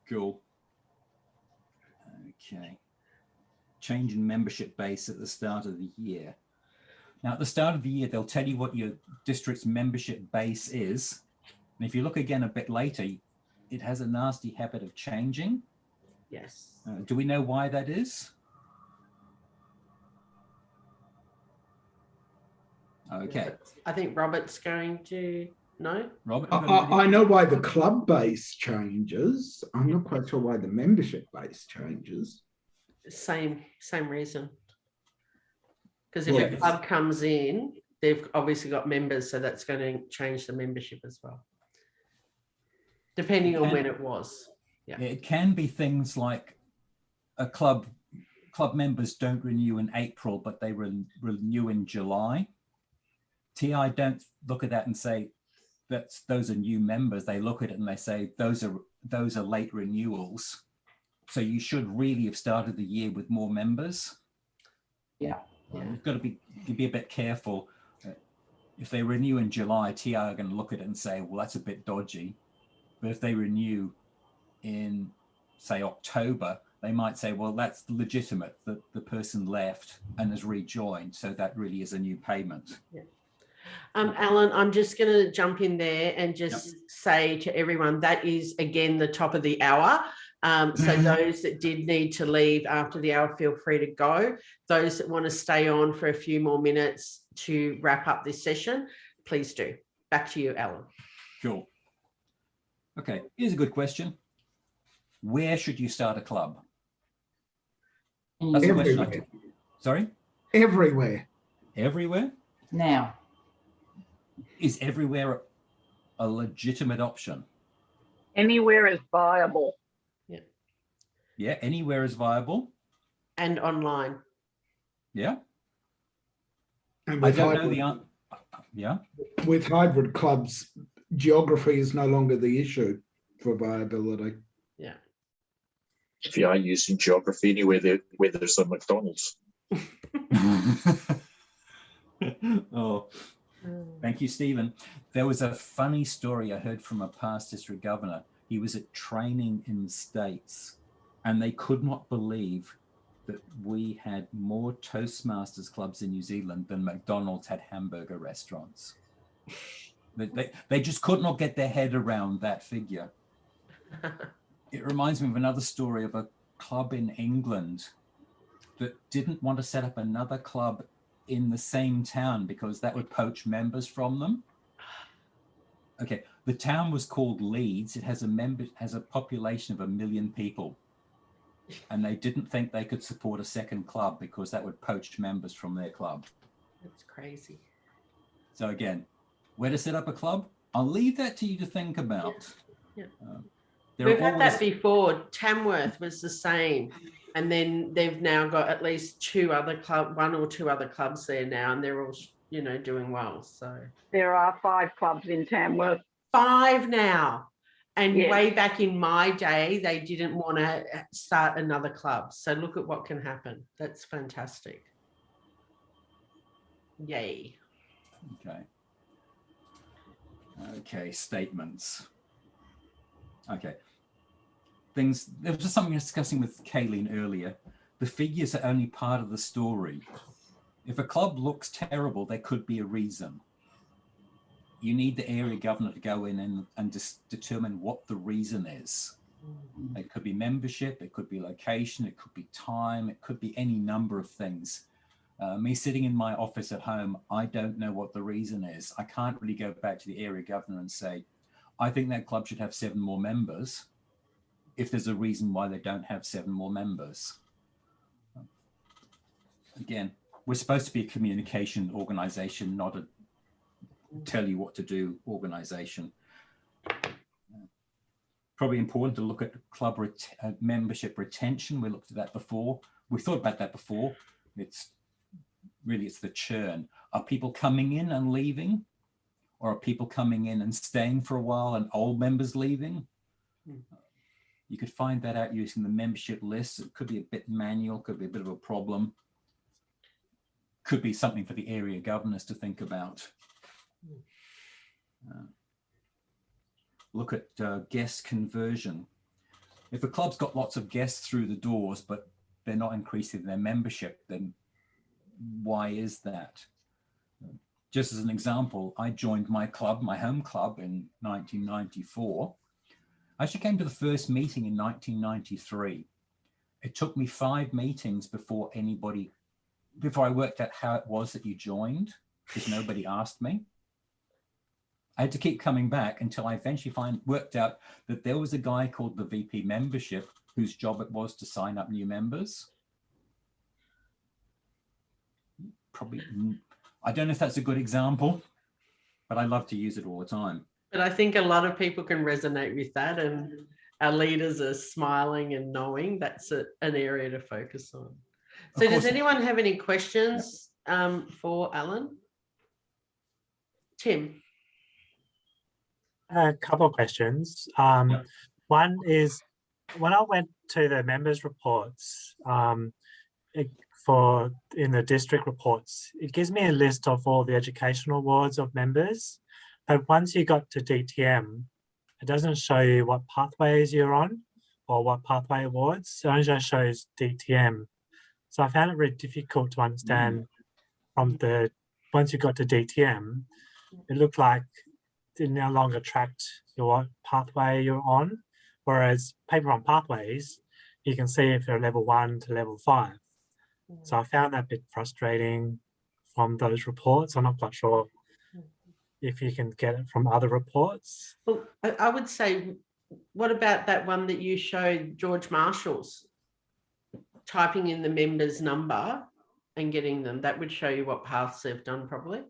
Cool. Okay. Change in membership base at the start of the year. Now, at the start of the year, they'll tell you what your district's membership base is. And if you look again a bit later, it has a nasty habit of changing.
Yes.
Do we know why that is? Okay.
I think Robert's going to know.
Robert,
I know why the club base changes. I'm not quite sure why the membership base changes.
Same reason. Because if a club comes in, they've obviously got members, so that's going to change the membership as well, depending on when it was. Yeah.
It can be things like a club members don't renew in April, but they renew in July. TI don't look at that and say those are new members. They look at it and they say those are late renewals. So you should really have started the year with more members.
Yeah.
You've got to be a bit careful. If they renew in July, TI are going to look at it and say, well, that's a bit dodgy. But if they renew in, say, October, they might say, well, that's legitimate, that the person left and has rejoined. So that really is a new payment.
Yeah. Alan, I'm just going to jump in there and just say to everyone, that is, again, the top of the hour. So those that did need to leave after the hour, feel free to go. Those that want to stay on for a few more minutes to wrap up this session, please do. Back to you, Alan.
Cool. Okay, here's a good question. Where should you start a club? That's the question. Sorry?
Everywhere.
Everywhere?
Now.
Is everywhere a legitimate option?
Anywhere is viable.
Yeah, anywhere is viable.
And online.
Yeah.
And
I
with
don't know the answer. Yeah.
With hybrid clubs, geography is no longer the issue for viability.
Yeah.
If you are using geography anywhere where there's a McDonald's.
Oh, thank you, Stephen. There was a funny story I heard from a past district governor. He was at training in the States and they could not believe that we had more Toastmasters clubs in New Zealand than McDonald's had hamburger restaurants. They just could not get their head around that figure. It reminds me of another story of a club in England that didn't want to set up another club in the same town because that would poach members from them. Okay, the town was called Leeds. It has a population of 1 million people. And they didn't think they could support a second club because that would poach members from their club.
That's crazy.
So again, where to set up a club? I'll leave that to you to think about.
Yeah.
There
We've had that before. Tamworth was the same. And then they've now got at least one or two other clubs there now, and they're all, doing well. So
There are 5 clubs in Tamworth.
5 now. And
Yes.
way back in my day, they didn't want to start another club. So look at what can happen. That's fantastic. Yay.
Okay, statements. Okay. There was just something I was discussing with Kayleen earlier. The figures are only part of the story. If a club looks terrible, there could be a reason. You need the area governor to go in and just determine what the reason is. It could be membership, it could be location, it could be time, it could be any number of things. Me sitting in my office at home, I don't know what the reason is. I can't really go back to the area governor and say, I think that club should have 7 more members if there's a reason why they don't have 7 more members. Again, we're supposed to be a communication organization, not a tell you what to do organization. Probably important to look at club membership retention. We looked at that before. We thought about that before. It's the churn. Are people coming in and leaving? Or are people coming in and staying for a while and old members leaving? You could find that out using the membership list. It could be a bit manual, could be a bit of a problem. Could be something for the area governors to think about. Look at guest conversion. If a club's got lots of guests through the doors, but they're not increasing their membership, then why is that? Just as an example, I joined my club, my home club, in 1994. I actually came to the first meeting in 1993. It took me 5 meetings before I worked out how it was that you joined, because nobody asked me. I had to keep coming back until I eventually worked out that there was a guy called the VP membership whose job it was to sign up new members. Probably, I don't know if that's a good example, but I love to use it all the time.
But I think a lot of people can resonate with that, and our leaders are smiling and knowing that's an area to focus on. So does anyone have any questions for Alan? Tim?
A couple of questions. One is, when I went to the members reports in the district reports, it gives me a list of all the educational awards of members. But once you got to DTM, it doesn't show you what pathways you're on or what pathway awards. It only just shows DTM. So I found it really difficult to understand once you got to DTM, it looked like it no longer tracked your pathway you're on. Whereas paper on pathways, you can see if you're level 1 to level 5. So I found that a bit frustrating from those reports. I'm not quite sure if you can get it from other reports.
Well, I would say, what about that one that you showed, George Marshall's, typing in the member's number and getting them? That would show you what paths they've done probably.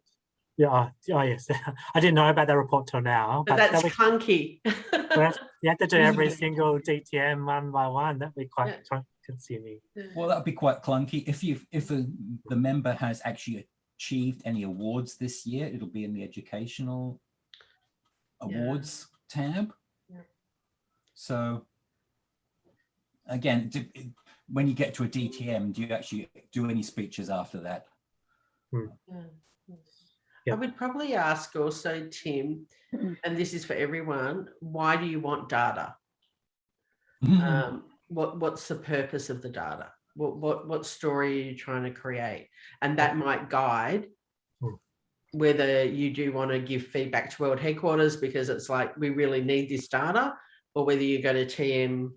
Yeah, yes. I didn't know about that report till now.
But that's clunky.
You have to do every single DTM one by one. That'd be quite consuming.
Well, that'd be quite clunky. If the member has actually achieved any awards this year, it'll be in the educational awards tab.
Yeah.
So again, when you get to a DTM, do you actually do any speeches after that?
I would probably ask also, Tim, and this is for everyone, why do you want data? What's the purpose of the data? What story are you trying to create? And that might guide whether you do want to give feedback to World Headquarters because it's like, we really need this data, or whether you go to TM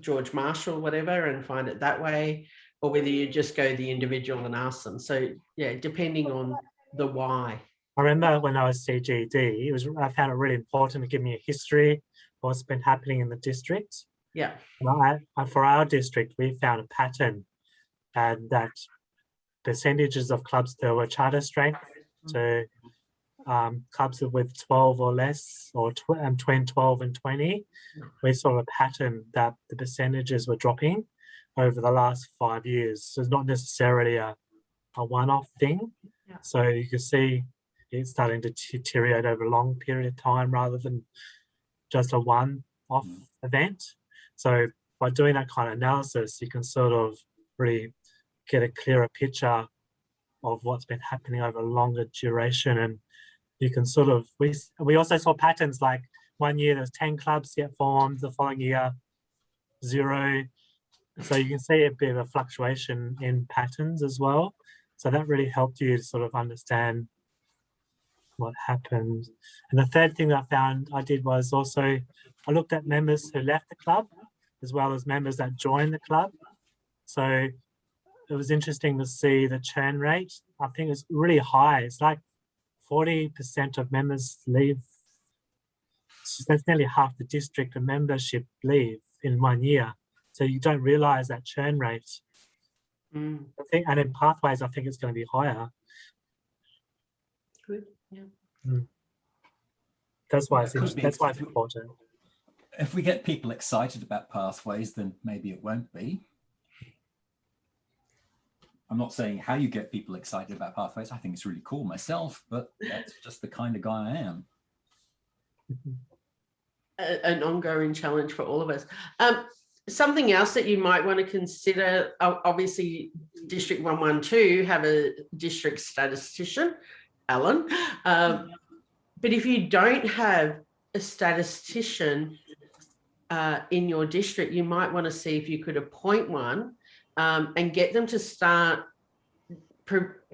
George Marshall, whatever, and find it that way, or whether you just go the individual and ask them. So yeah, depending on the why.
I remember when I was CGD, I found it really important to give me a history of what's been happening in the district.
Yeah.
And for our district, we found a pattern, and that percentages of clubs that were charter strength, so clubs with 12 or less, or between 12 and 20, we saw a pattern that the percentages were dropping over the last 5 years. So it's not necessarily a one-off thing.
Yeah.
So you can see it's starting to deteriorate over a long period of time rather than just a one-off event. So by doing that kind of analysis, you can sort of really get a clearer picture of what's been happening over a longer duration. And you can sort of, we also saw patterns like one year there's 10 clubs get formed, the following year 0. So you can see a bit of a fluctuation in patterns as well. So that really helped you to sort of understand what happened. And the third thing that I found I did was also, I looked at members who left the club as well as members that joined the club. So it was interesting to see the churn rate. I think it's really high. It's like 40% of members leave. So that's nearly half the district of membership leave in 1 year. So you don't realize that churn rate. I think, and in Pathways, I think it's going to be higher.
Good. Yeah.
That's why
Yeah,
that's why it's important.
If we get people excited about Pathways, then maybe it won't be. I'm not saying how you get people excited about Pathways. I think it's really cool myself, but that's just the kind of guy I am.
An ongoing challenge for all of us. Something else that you might want to consider, obviously District 112 have a district statistician, Alan, but if you don't have a statistician in your district, you might want to see if you could appoint one and get them to start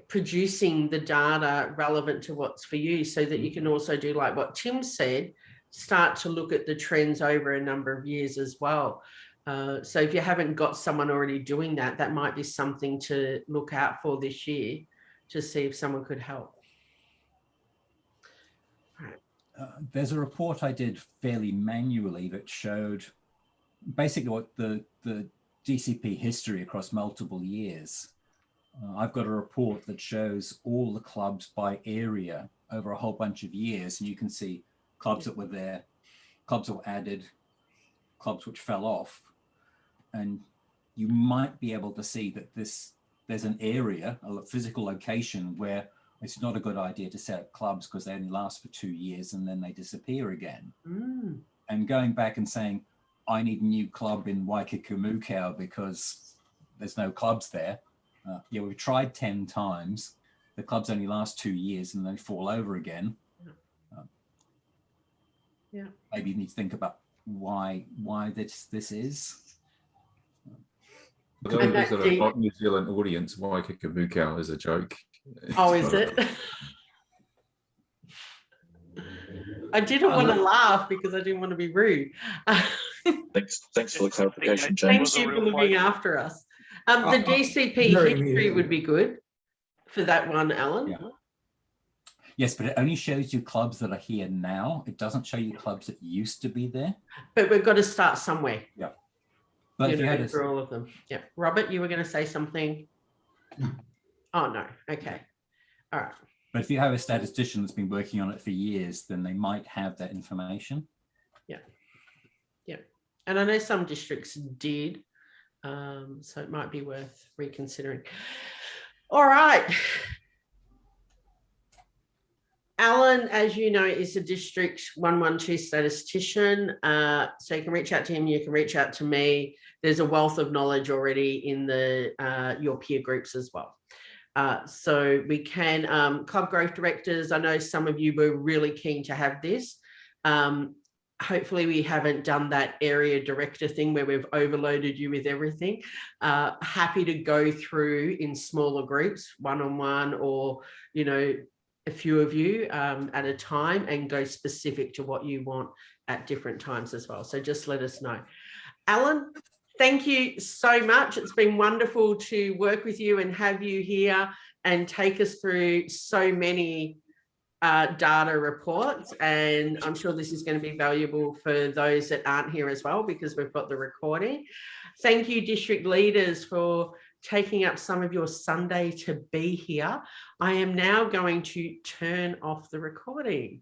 producing the data relevant to what's for you, so that you can also do like what Tim said, start to look at the trends over a number of years as well. So if you haven't got someone already doing that, that might be something to look out for this year to see if someone could help.
There's a report I did fairly manually that showed basically what the DCP history across multiple years. I've got a report that shows all the clubs by area over a whole bunch of years, and you can see clubs that were there, clubs that were added, clubs which fell off. And you might be able to see that there's an area, a physical location where it's not a good idea to set up clubs because they only last for 2 years and then they disappear again. And going back and saying, I need a new club in Waikakumukau because there's no clubs there. Yeah, we've tried 10 times. The clubs only last 2 years and then fall over again.
Yeah.
Maybe you need to think about why this is.
For those that are not New Zealand audience, Waikakumukau is a joke.
Oh, is it? I didn't want to laugh because I didn't want to be rude.
Thanks for the clarification, James.
Thank you for looking after us. The DCP history would be good for that one, Alan.
Yeah. Yes, but it only shows you clubs that are here now. It doesn't show you clubs that used to be there.
But we've got to start somewhere.
Yeah. But if you had
for all of them. Yeah. Robert, you were going to say something? Oh, no. Okay. All right.
But if you have a statistician that's been working on it for years, then they might have that information.
Yeah. Yeah. And I know some districts did, so it might be worth reconsidering. All right. Alan, as you know, is a District 112 statistician. So you can reach out to him, you can reach out to me. There's a wealth of knowledge already in the your peer groups as well. So we can, club growth directors, I know some of you were really keen to have this. Hopefully we haven't done that area director thing where we've overloaded you with everything. Happy to go through in smaller groups, one-on-one, or, you know, a few of you at a time, and go specific to what you want at different times as well. So just let us know. Alan, thank you so much. It's been wonderful to work with you and have you here and take us through so many data reports. And I'm sure this is going to be valuable for those that aren't here as well, because we've got the recording. Thank you, district leaders, for taking up some of your Sunday to be here. I am now going to turn off the recording.